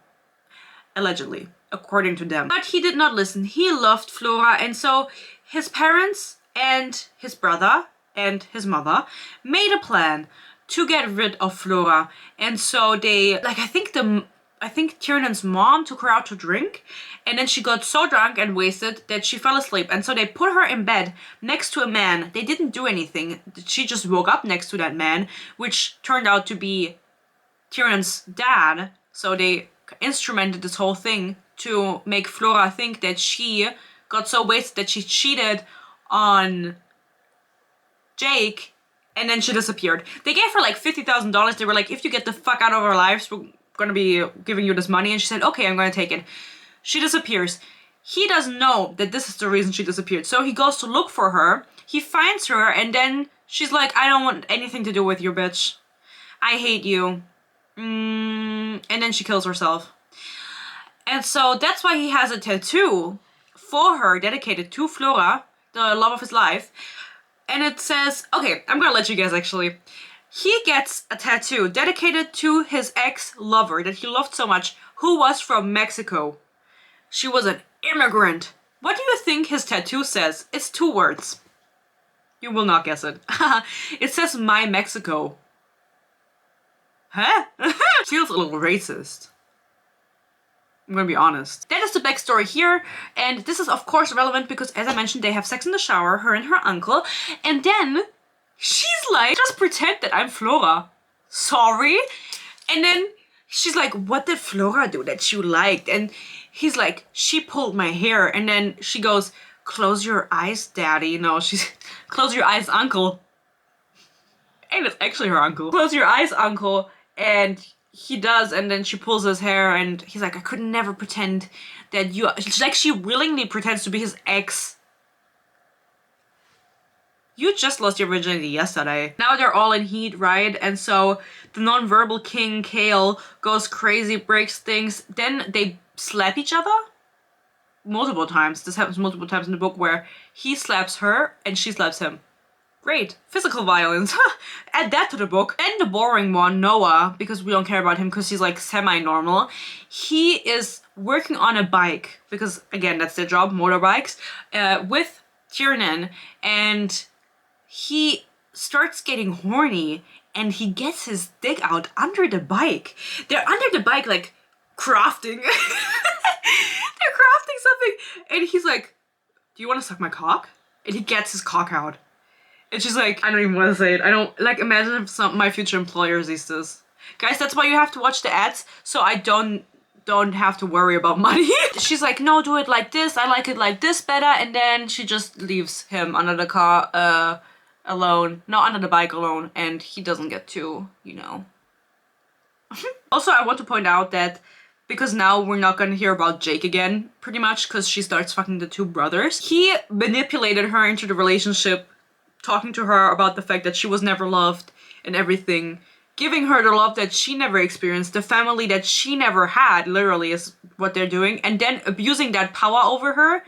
allegedly, according to them. But he did not listen. He loved Flora, and so his parents and his brother and his mother made a plan to get rid of Flora. And so they, like, I think Tiernan's mom took her out to drink, and then she got so drunk and wasted that she fell asleep. And so they put her in bed next to a man. They didn't do anything. She just woke up next to that man, which turned out to be Tiernan's dad. So they instrumented this whole thing to make Flora think that she got so wasted that she cheated on Jake, and then she disappeared. They gave her like $50,000. They were like, if you get the fuck out of our lives, we're gonna be giving you this money. And she said, okay, I'm gonna take it. She disappears. He doesn't know that this is the reason she disappeared. So he goes to look for her. He finds her, and then she's like, I don't want anything to do with you, bitch. I hate you. And then she kills herself. And so that's why he has a tattoo for her dedicated to Flora, the love of his life. And it says, okay, I'm gonna let you guess actually. He gets a tattoo dedicated to his ex-lover that he loved so much, who was from Mexico. She was an immigrant. What do you think his tattoo says? It's 2 words. You will not guess it. It says, my Mexico. Huh? Feels a little racist. I'm gonna be honest. That is the backstory here, and this is of course relevant because, as I mentioned, they have sex in the shower, her and her uncle, and then she's like, just pretend that I'm Flora. Sorry? And then she's like, what did Flora do that you liked? And he's like, she pulled my hair, and then she goes, close your eyes, daddy. No, she's, close your eyes, uncle. And it's actually her uncle. Close your eyes, uncle, and he does, and then she pulls his hair, and he's like, I could never pretend that you... Like, she willingly pretends to be his ex. You just lost your virginity yesterday. Now they're all in heat, right? And so the non-verbal king, Kale, goes crazy, breaks things. Then they slap each other multiple times. This happens multiple times in the book where he slaps her and she slaps him. Great. Physical violence. Add that to the book. And the boring one, Noah, because we don't care about him because he's like semi-normal. He is working on a bike because, again, that's their job, motorbikes, with Tiernan. And he starts getting horny and he gets his dick out under the bike. They're under the bike, like, crafting. They're crafting something. And he's like, do you want to suck my cock? And he gets his cock out. And she's like, I don't even want to say it. I don't, like, imagine if my future employer sees this. Guys, that's why you have to watch the ads, so I don't have to worry about money. She's like, no, do it like this. I like it like this better. And then she just leaves him under the car, alone. No, under the bike alone. And he doesn't get to, you know. Also, I want to point out that because now we're not gonna hear about Jake again, pretty much, because she starts fucking the two brothers. He manipulated her into the relationship, talking to her about the fact that she was never loved and everything, giving her the love that she never experienced, the family that she never had, literally, is what they're doing, and then abusing that power over her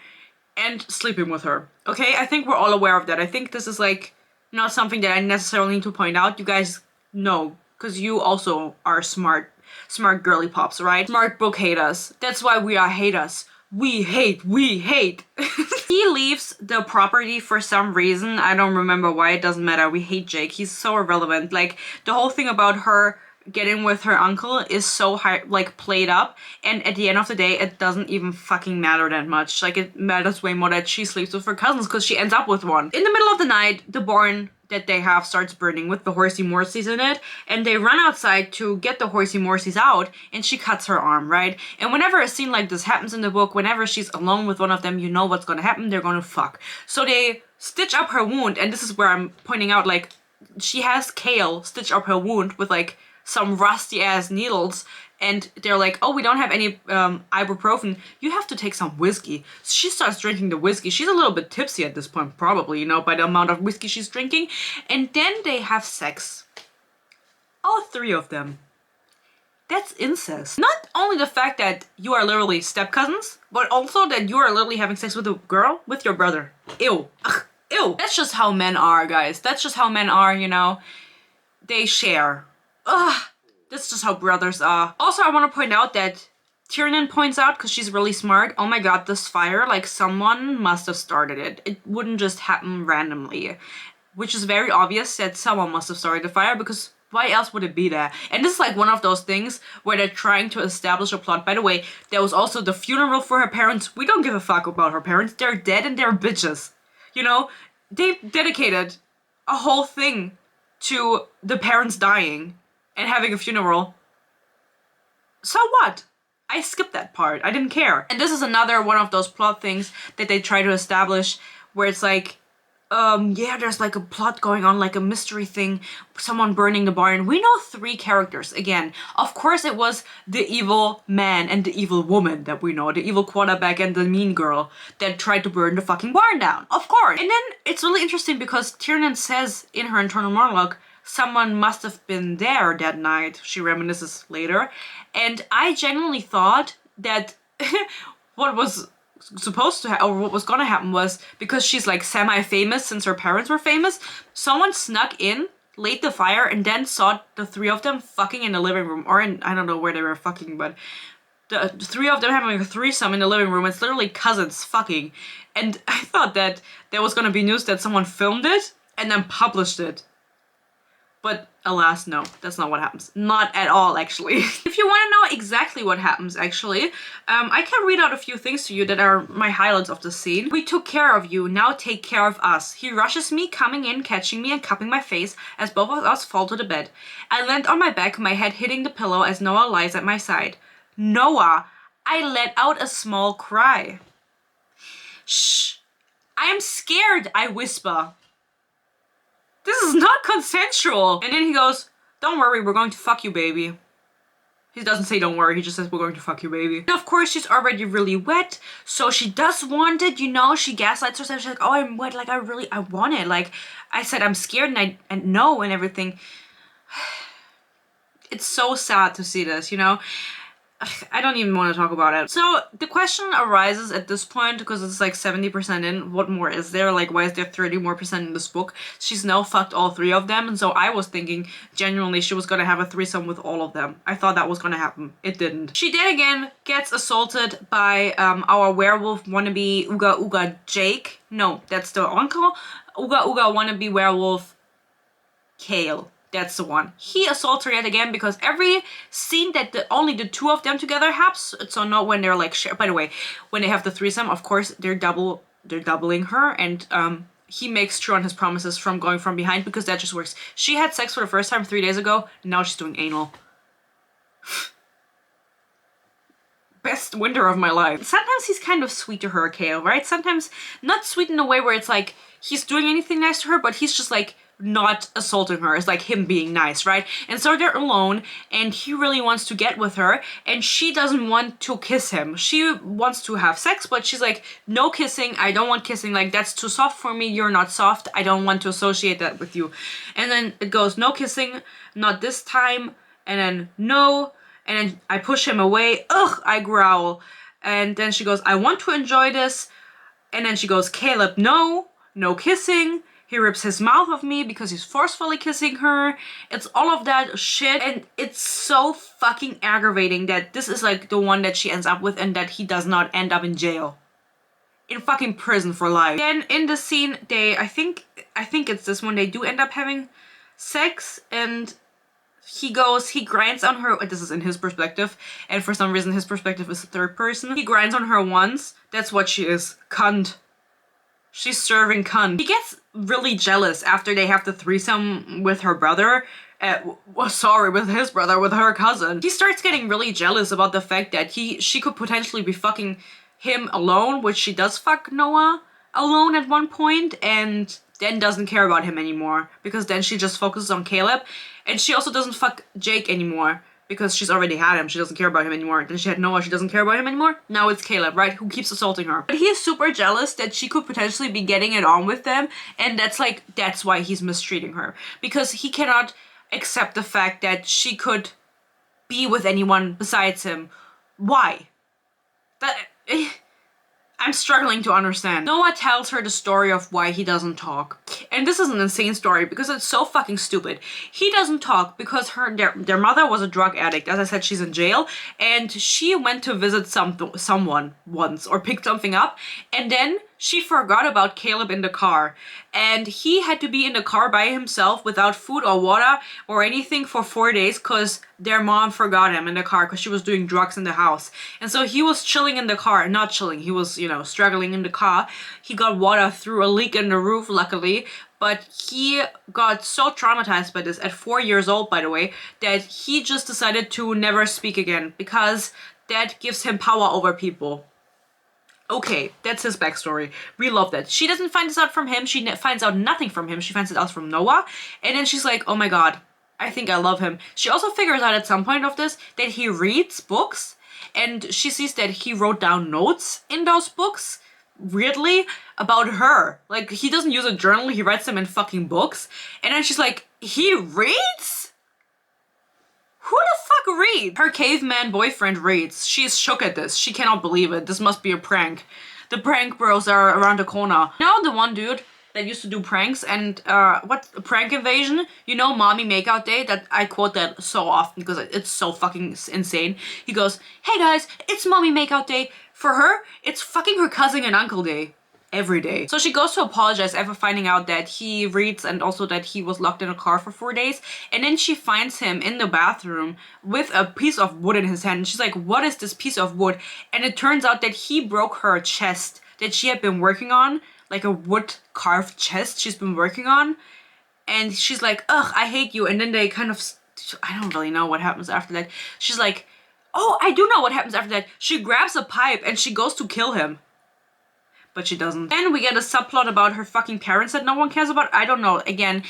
and sleeping with her. Okay, I think we're all aware of that. I think this is like not something that I necessarily need to point out. You guys know, because you also are smart girly pops, right? Smart book haters. That's why we are haters. We hate. He leaves the property for some reason. I don't remember why. It doesn't matter. We hate Jake. He's so irrelevant. Like, the whole thing about her getting with her uncle is so like played up, and at the end of the day it doesn't even fucking matter that much. Like, it matters way more that she sleeps with her cousins because she ends up with one. In the middle of the night, the barn that they have starts burning with the horsey morseys in it, and they run outside to get the horsey morseys out, and she cuts her arm, right? And whenever a scene like this happens in the book, whenever she's alone with one of them, you know what's gonna happen. They're gonna fuck. So they stitch up her wound, and this is where I'm pointing out, like, she has Kale stitch up her wound with like some rusty ass needles, and they're like, oh, we don't have any ibuprofen. You have to take some whiskey. So she starts drinking the whiskey. She's a little bit tipsy at this point, probably, you know, by the amount of whiskey she's drinking. And then they have sex. All three of them. That's incest. Not only the fact that you are literally step cousins, but also that you are literally having sex with a girl with your brother. Ew. Ugh. Ew. That's just how men are, guys. That's just how men are, you know. They share. Ugh. That's just how brothers are. Also, I want to point out that Tiernan points out, because she's really smart, oh my god, this fire, like, someone must have started it. It wouldn't just happen randomly. Which is very obvious that someone must have started the fire, because why else would it be there? And this is like one of those things where they're trying to establish a plot. By the way, there was also the funeral for her parents. We don't give a fuck about her parents. They're dead and they're bitches. You know? They dedicated a whole thing to the parents dying and having a funeral. So what? I skipped that part. I didn't care. And this is another one of those plot things that they try to establish where it's like, yeah, there's like a plot going on, like a mystery thing, someone burning the barn. We know three characters, again. Of course it was the evil man and the evil woman that we know, the evil quarterback and the mean girl that tried to burn the fucking barn down. Of course. And then it's really interesting because Tiernan says in her internal monologue, someone must have been there that night, she reminisces later. And I genuinely thought that what was supposed to or what was gonna happen was, because she's like semi-famous since her parents were famous, someone snuck in, lit the fire, and then saw the three of them fucking in the living room, or in, I don't know where they were fucking, but the three of them having a threesome in the living room. It's literally cousins fucking. And I thought that there was gonna be news that someone filmed it and then published it. But alas, no, that's not what happens. Not at all, actually. If you want to know exactly what happens, actually, I can read out a few things to you that are my highlights of the scene. We took care of you, now take care of us. He rushes me, coming in, catching me, and cupping my face as both of us fall to the bed. I land on my back, my head hitting the pillow as Noah lies at my side. Noah, I let out a small cry. Shh, I am scared, I whisper. This is not consensual. And then he goes, don't worry, we're going to fuck you, baby. He doesn't say don't worry, he just says we're going to fuck you, baby. And of course, she's already really wet, so she does want it, you know, she gaslights herself. She's like, oh, I'm wet, like, I want it. Like, I said I'm scared and no and everything. It's so sad to see this, you know? I don't even want to talk about it. So the question arises at this point, because it's like 70% in, what more is there? Like, why is there 30 more percent in this book? She's now fucked all 3 of them, and so I was thinking genuinely she was gonna have a threesome with all of them. I thought that was gonna happen. It didn't. She then again gets assaulted by our werewolf wannabe Ooga Ooga Jake. No, that's the uncle. Ooga Ooga wannabe werewolf Kale. That's the one. He assaults her yet again, because every scene that only the 2 of them together happens, so not when they're like by the way, when they have the threesome, of course they're doubling her, and he makes true on his promises from going from behind, because that just works. She had sex for the first time 3 days ago, now she's doing anal. Best winter of my life. Sometimes he's kind of sweet to her, Kale, right? Sometimes not sweet in a way where it's like he's doing anything nice to her, but he's just like not assaulting her. It's like him being nice, right? And so they're alone, and he really wants to get with her, and she doesn't want to kiss him. She wants to have sex, but she's like, no kissing, I don't want kissing, like that's too soft for me, you're not soft, I don't want to associate that with you. And then it goes, no kissing, not this time, and then no, and then I push him away, ugh, I growl. And then she goes, I want to enjoy this. And then she goes, Caleb, no kissing. He rips his mouth off me because he's forcefully kissing her. It's all of that shit, and it's so fucking aggravating that this is like the one that she ends up with, and that he does not end up in jail. In fucking prison for life. Then in the scene, I think it's this one, they do end up having sex, and he grinds on her. This is in his perspective, and for some reason his perspective is the third person. He grinds on her once. That's what she is. Cunt. She's serving cunt. He gets really jealous after they have the threesome with her brother. With his brother, with her cousin. He starts getting really jealous about the fact that she could potentially be fucking him alone, which she does fuck Noah alone at one point, and then doesn't care about him anymore, because then she just focuses on Caleb, and she also doesn't fuck Jake anymore, because she's already had him. She doesn't care about him anymore. Then she had Noah. She doesn't care about him anymore. Now it's Caleb, right? Who keeps assaulting her. But he is super jealous that she could potentially be getting it on with them. And that's why he's mistreating her. Because he cannot accept the fact that she could be with anyone besides him. Why? I'm struggling to understand. Noah tells her the story of why he doesn't talk. And this is an insane story because it's so fucking stupid. He doesn't talk because their mother was a drug addict. As I said, she's in jail. And she went to visit someone once or picked something up. And then she forgot about Caleb in the car. And he had to be in the car by himself without food or water or anything for 4 days because their mom forgot him in the car because she was doing drugs in the house. And so he was chilling in the car. Not chilling. He was, struggling in the car. He got water through a leak in the roof, luckily. But he got so traumatized by this at 4 years old, by the way, that he just decided to never speak again because that gives him power over people. Okay, that's his backstory. We love that. She doesn't find this out from him. She finds out nothing from him. She finds it out from Noah. And then she's like, oh my god, I think I love him. She also figures out at some point of this that he reads books. And she sees that he wrote down notes in those books, weirdly, about her. Like, he doesn't use a journal. He writes them in fucking books. And then she's like, he reads? Who the fuck reads? Her caveman boyfriend reads. She's shook at this. She cannot believe it. This must be a prank. The prank bros are around the corner. Now the one dude that used to do pranks and prank invasion? Mommy Makeout Day? That I quote that so often because it's so fucking insane. He goes, hey guys, it's Mommy Makeout Day. For her, it's fucking her cousin and uncle day. Every day. So she goes to apologize after finding out that he reads and also that he was locked in a car for 4 days. And then she finds him in the bathroom with a piece of wood in his hand. And she's like, what is this piece of wood? And it turns out that he broke her chest that she had been working on. Like a wood carved chest she's been working on. And she's like, ugh, I hate you. And then they kind of, I don't really know what happens after that. She's like, oh, I do know what happens after that. She grabs a pipe and she goes to kill him. But she doesn't. Then we get a subplot about her fucking parents that no one cares about. I don't know. Again,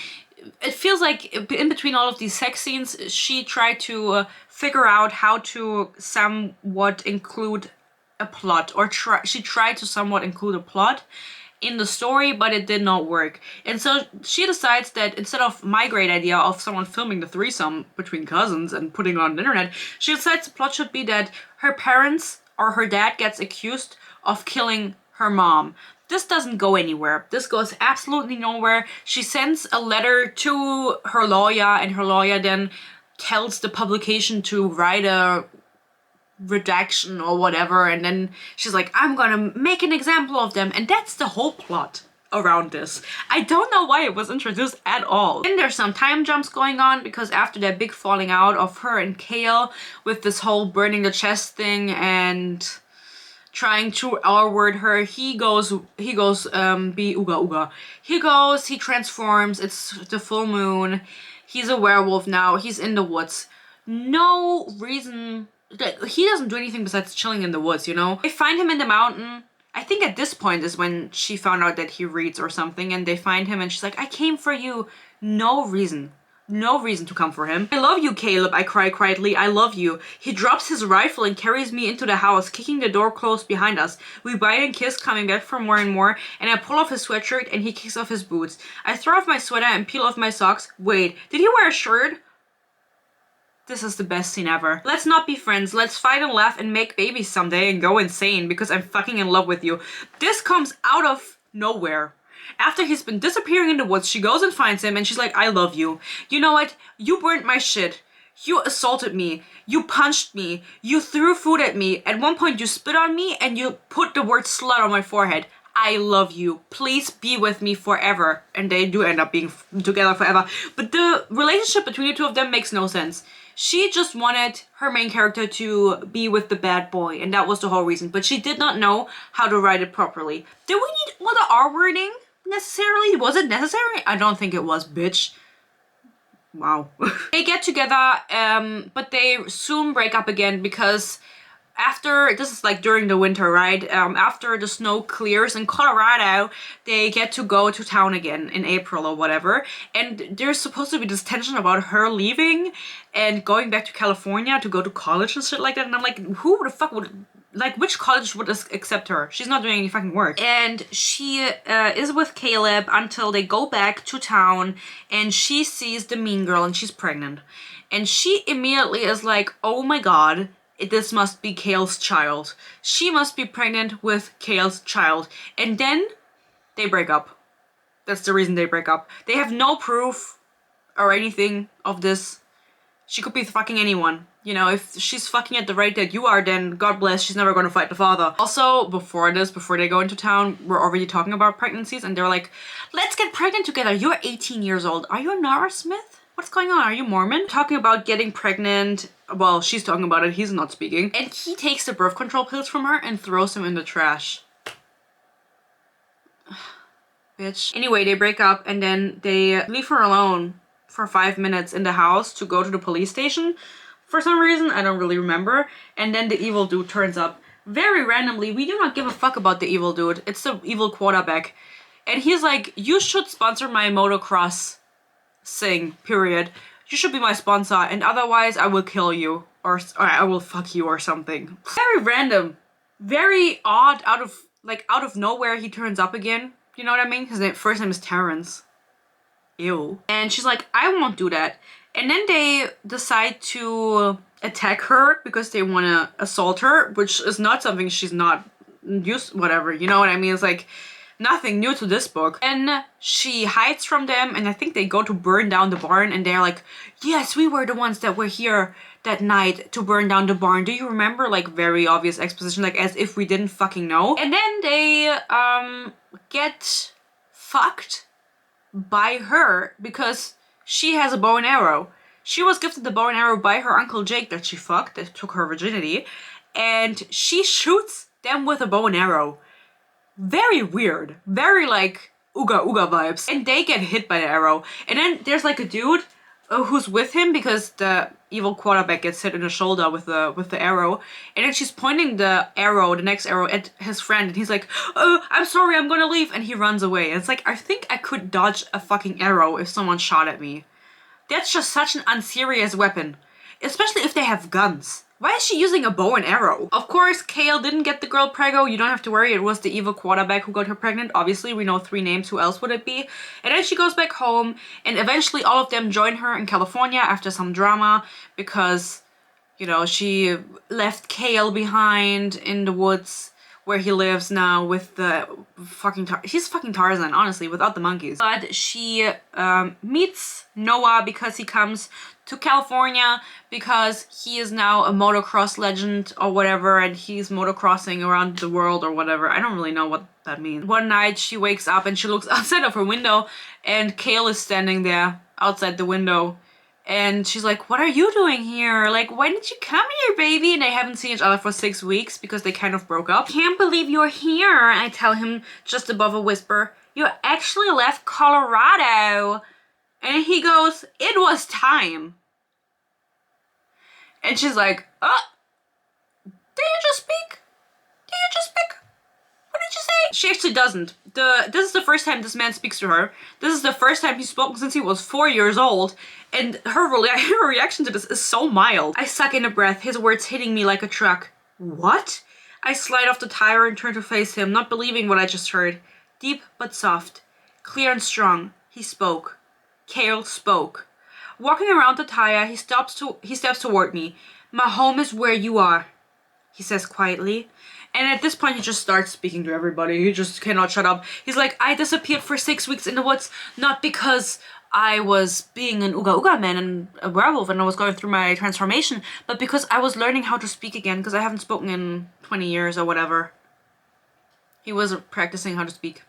it feels like in between all of these sex scenes, she tried to figure out how to somewhat include a plot. Or she tried to somewhat include a plot. in the story, but it did not work. And so she decides that instead of my great idea of someone filming the threesome between cousins and putting it on the internet, she decides the plot should be that her parents or her dad gets accused of killing her mom. This doesn't go anywhere. This goes absolutely nowhere. She sends a letter to her lawyer, and her lawyer then tells the publication to write a redaction or whatever, and then she's like, I'm gonna make an example of them, and that's the whole plot around this. I don't know why it was introduced at all. Then there's some time jumps going on, because after that big falling out of her and Cale with this whole burning the chest thing and trying to R-word her, he goes be ooga ooga. He transforms, it's the full moon, he's a werewolf now, he's in the woods. No reason, he doesn't do anything besides chilling in the woods, you know? They find him in the mountain. I think at this point is when she found out that he reads or something, and they find him and she's like, I came for you. No reason. No reason to come for him. I love you, Caleb, I cry quietly. I love you. He drops his rifle and carries me into the house, kicking the door closed behind us. We bite and kiss, coming back for more and more, and I pull off his sweatshirt and he kicks off his boots. I throw off my sweater and peel off my socks. Wait, did he wear a shirt? This is the best scene ever. Let's not be friends. Let's fight and laugh and make babies someday and go insane because I'm fucking in love with you. This comes out of nowhere. After he's been disappearing in the woods, she goes and finds him and she's like, I love you. You know what? You burnt my shit. You assaulted me. You punched me. You threw food at me. At one point you spit on me and you put the word slut on my forehead. I love you. Please be with me forever. And they do end up being together forever. But the relationship between the two of them makes no sense. She just wanted her main character to be with the bad boy, and that was the whole reason. But she did not know how to write it properly. Did we need all the R wording necessarily? Was it necessary? I don't think it was, bitch. Wow. They get together, but they soon break up again because after, this is like during the winter, right? After the snow clears in Colorado, they get to go to town again in April or whatever. And there's supposed to be this tension about her leaving and going back to California to go to college and shit like that. And I'm like, who the fuck would, like, which college would accept her? She's not doing any fucking work. And she is with Caleb until they go back to town and she sees the mean girl and she's pregnant. And she immediately is like, oh my god, this must be Cale's child. She must be pregnant with Cale's child. And then they break up. That's the reason they break up. They have no proof or anything of this. She could be fucking anyone. You know, if she's fucking at the rate that you are, then God bless, she's never gonna fight the father. Also, before they go into town, we're already talking about pregnancies and they're like, let's get pregnant together. You're 18 years old. Are you a Nara Smith? What's going on? Are you Mormon? Talking about getting pregnant. Well, she's talking about it. He's not speaking. And he takes the birth control pills from her and throws them in the trash. Bitch. Anyway, they break up and then they leave her alone for 5 minutes in the house to go to the police station. For some reason, I don't really remember. And then the evil dude turns up. Very randomly, we do not give a fuck about the evil dude. It's the evil quarterback. And he's like, you should sponsor my motocross thing, period. You should be my sponsor, and otherwise I will kill you, or I will fuck you or something. Very random. Very odd, out of nowhere he turns up again. You know what I mean? His first name is Terrence. Ew. And she's like, I won't do that. And then they decide to attack her because they want to assault her, which is not something she's not used, whatever, you know what I mean? It's like nothing new to this book. And she hides from them and I think they go to burn down the barn and they're like, yes, we were the ones that were here that night to burn down the barn. Do you remember? Like very obvious exposition, like as if we didn't fucking know. And then they get fucked by her because she has a bow and arrow. She was gifted the bow and arrow by her uncle Jake that she fucked, that took her virginity, and she shoots them with a bow and arrow. Very weird. Very like ooga ooga vibes. And they get hit by the arrow. And then there's like a dude who's with him because the evil quarterback gets hit in the shoulder with the arrow. And then she's pointing the next arrow at his friend. And he's like, oh, I'm sorry, I'm gonna leave. And he runs away. And it's like, I think I could dodge a fucking arrow if someone shot at me. That's just such an unserious weapon. Especially if they have guns. Why is she using a bow and arrow? Of course, Kale didn't get the girl preggo. You don't have to worry. It was the evil quarterback who got her pregnant. Obviously, we know 3 names. Who else would it be? And then she goes back home, and eventually all of them join her in California after some drama because, you know, she left Kale behind in the woods where he lives now with the fucking he's fucking Tarzan, honestly, without the monkeys. But she meets Noah because he comes to California because he is now a motocross legend or whatever, and he's motocrossing around the world or whatever. I don't really know what that means. One night she wakes up and she looks outside of her window and Kale is standing there outside the window. And she's like, what are you doing here? Like, when did you come here, baby? And they haven't seen each other for 6 weeks because they kind of broke up. Can't believe you're here. I tell him just above a whisper, you actually left Colorado. And he goes, it was time. And she's like, did you just speak? Did you just speak? What did you say? She actually doesn't. This is the first time this man speaks to her. This is the first time he's spoken since he was 4 years old. And her reaction to this is so mild. I suck in a breath, his words hitting me like a truck. What? I slide off the tire and turn to face him, not believing what I just heard. Deep but soft. Clear and strong. He spoke. Kale spoke. Walking around the tire, he steps toward me. My home is where you are, he says quietly. And at this point, he just starts speaking to everybody. He just cannot shut up. He's like, I disappeared for 6 weeks in the woods, not because I was being an Uga Uga man and a werewolf and I was going through my transformation, but because I was learning how to speak again, because I haven't spoken in 20 years or whatever. He was practicing how to speak.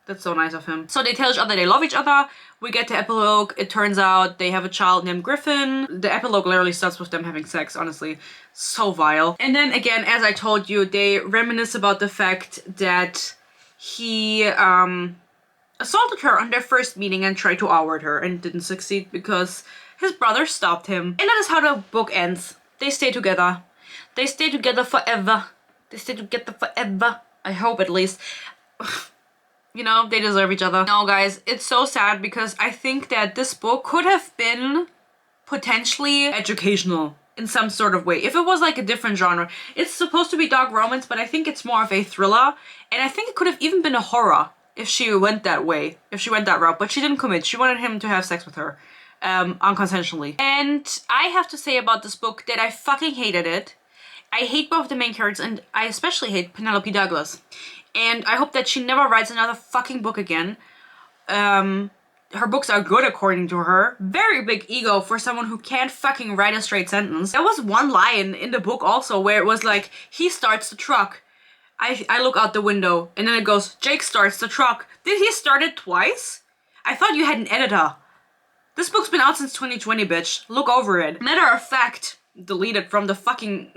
That's so nice of him. So they tell each other they love each other. We get to epilogue. It turns out they have a child named Griffin. The epilogue literally starts with them having sex, honestly. So vile. And then again, as I told you, they reminisce about the fact that he assaulted her on their first meeting and tried to outward her and didn't succeed because his brother stopped him. And that is how the book ends. They stay together. They stay together forever. They stay together forever. I hope, at least. You know, they deserve each other. No, guys, it's so sad because I think that this book could have been potentially educational in some sort of way. If it was like a different genre. It's supposed to be dark romance, but I think it's more of a thriller. And I think it could have even been a horror if she went that way, if she went that route. But she didn't commit. She wanted him to have sex with her, unconsensually. And I have to say about this book that I fucking hated it. I hate both the main characters, and I especially hate Penelope Douglas. And I hope that she never writes another fucking book again. Her books are good according to her. Very big ego for someone who can't fucking write a straight sentence. There was one line in the book also where it was like, he starts the truck. I look out the window and then it goes, Jake starts the truck. Did he start it twice? I thought you had an editor. This book's been out since 2020, bitch. Look over it. Matter of fact, deleted from the fucking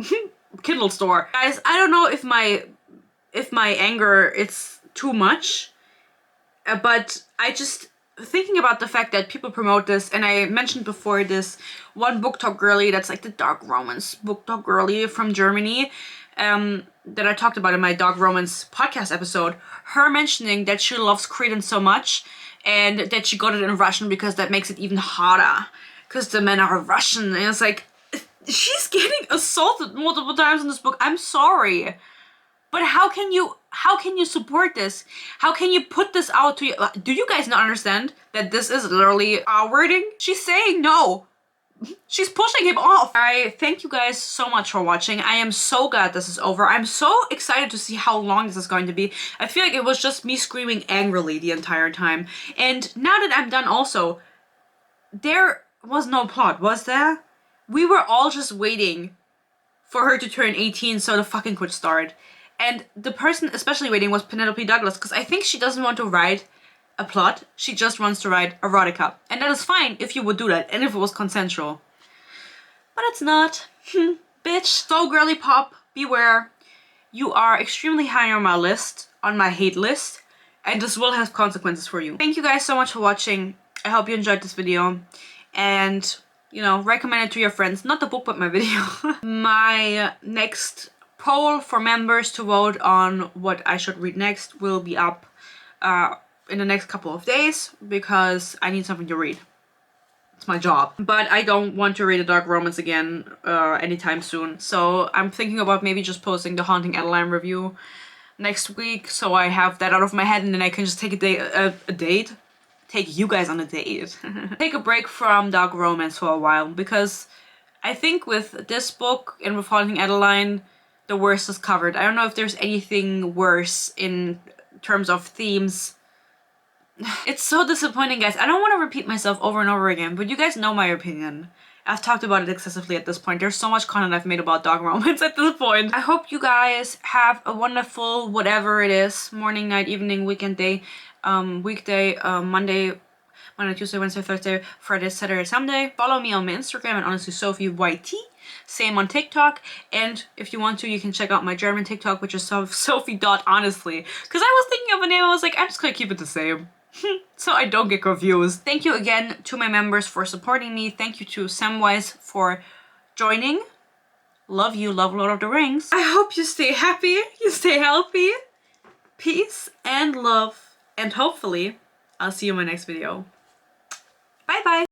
Kindle store. Guys, I don't know if my anger it's too much, but I just thinking about the fact that people promote this, and I mentioned before this one Booktok girly that's like the dark romance Booktok girly from Germany that I talked about in my dark romance podcast episode, her mentioning that she loves Credence so much and that she got it in Russian because that makes it even harder because the men are Russian. And it's like, she's getting assaulted multiple times in this book. I'm sorry. But how can you support this? How can you put this out to you? Do you guys not understand that this is literally our wording? She's saying no. She's pushing him off. I thank you guys so much for watching. I am so glad this is over. I'm so excited to see how long this is going to be. I feel like it was just me screaming angrily the entire time. And now that I'm done also, there was no plot, was there? We were all just waiting for her to turn 18 so the fucking could start. And the person especially waiting was Penelope Douglas, because I think she doesn't want to write a plot. She just wants to write erotica. And that is fine if you would do that, and if it was consensual. But it's not. Bitch. So girly pop, beware. You are extremely high on my list, on my hate list, and this will have consequences for you. Thank you guys so much for watching. I hope you enjoyed this video. And, you know, recommend it to your friends. Not the book, but my video. My next poll for members to vote on what I should read next will be up in the next couple of days because I need something to read. It's my job. But I don't want to read a dark romance again anytime soon. So I'm thinking about maybe just posting the Haunting Adeline review next week, so I have that out of my head, and then I can just take a date. Take you guys on a date. Take a break from dark romance for a while, because I think with this book and with Haunting Adeline, the worst is covered. I don't know if there's anything worse in terms of themes. It's so disappointing, guys. I don't want to repeat myself over and over again, but you guys know my opinion. I've talked about it excessively at this point. There's so much content I've made about dark romance at this point. I hope you guys have a wonderful whatever it is, morning, night, evening, weekend, day, weekday, Monday, Tuesday, Wednesday, Thursday, Friday, Saturday, Sunday. Follow me on my Instagram at honestly Sophie YT. Same on TikTok, and if you want to, you can check out my German TikTok, which is sophie.honestly. Because I was thinking of a name, I was like, I'm just gonna keep it the same. So I don't get confused. Thank you again to my members for supporting me. Thank you to Samwise for joining. Love you, love Lord of the Rings. I hope you stay happy, you stay healthy. Peace and love. And hopefully, I'll see you in my next video. Bye bye.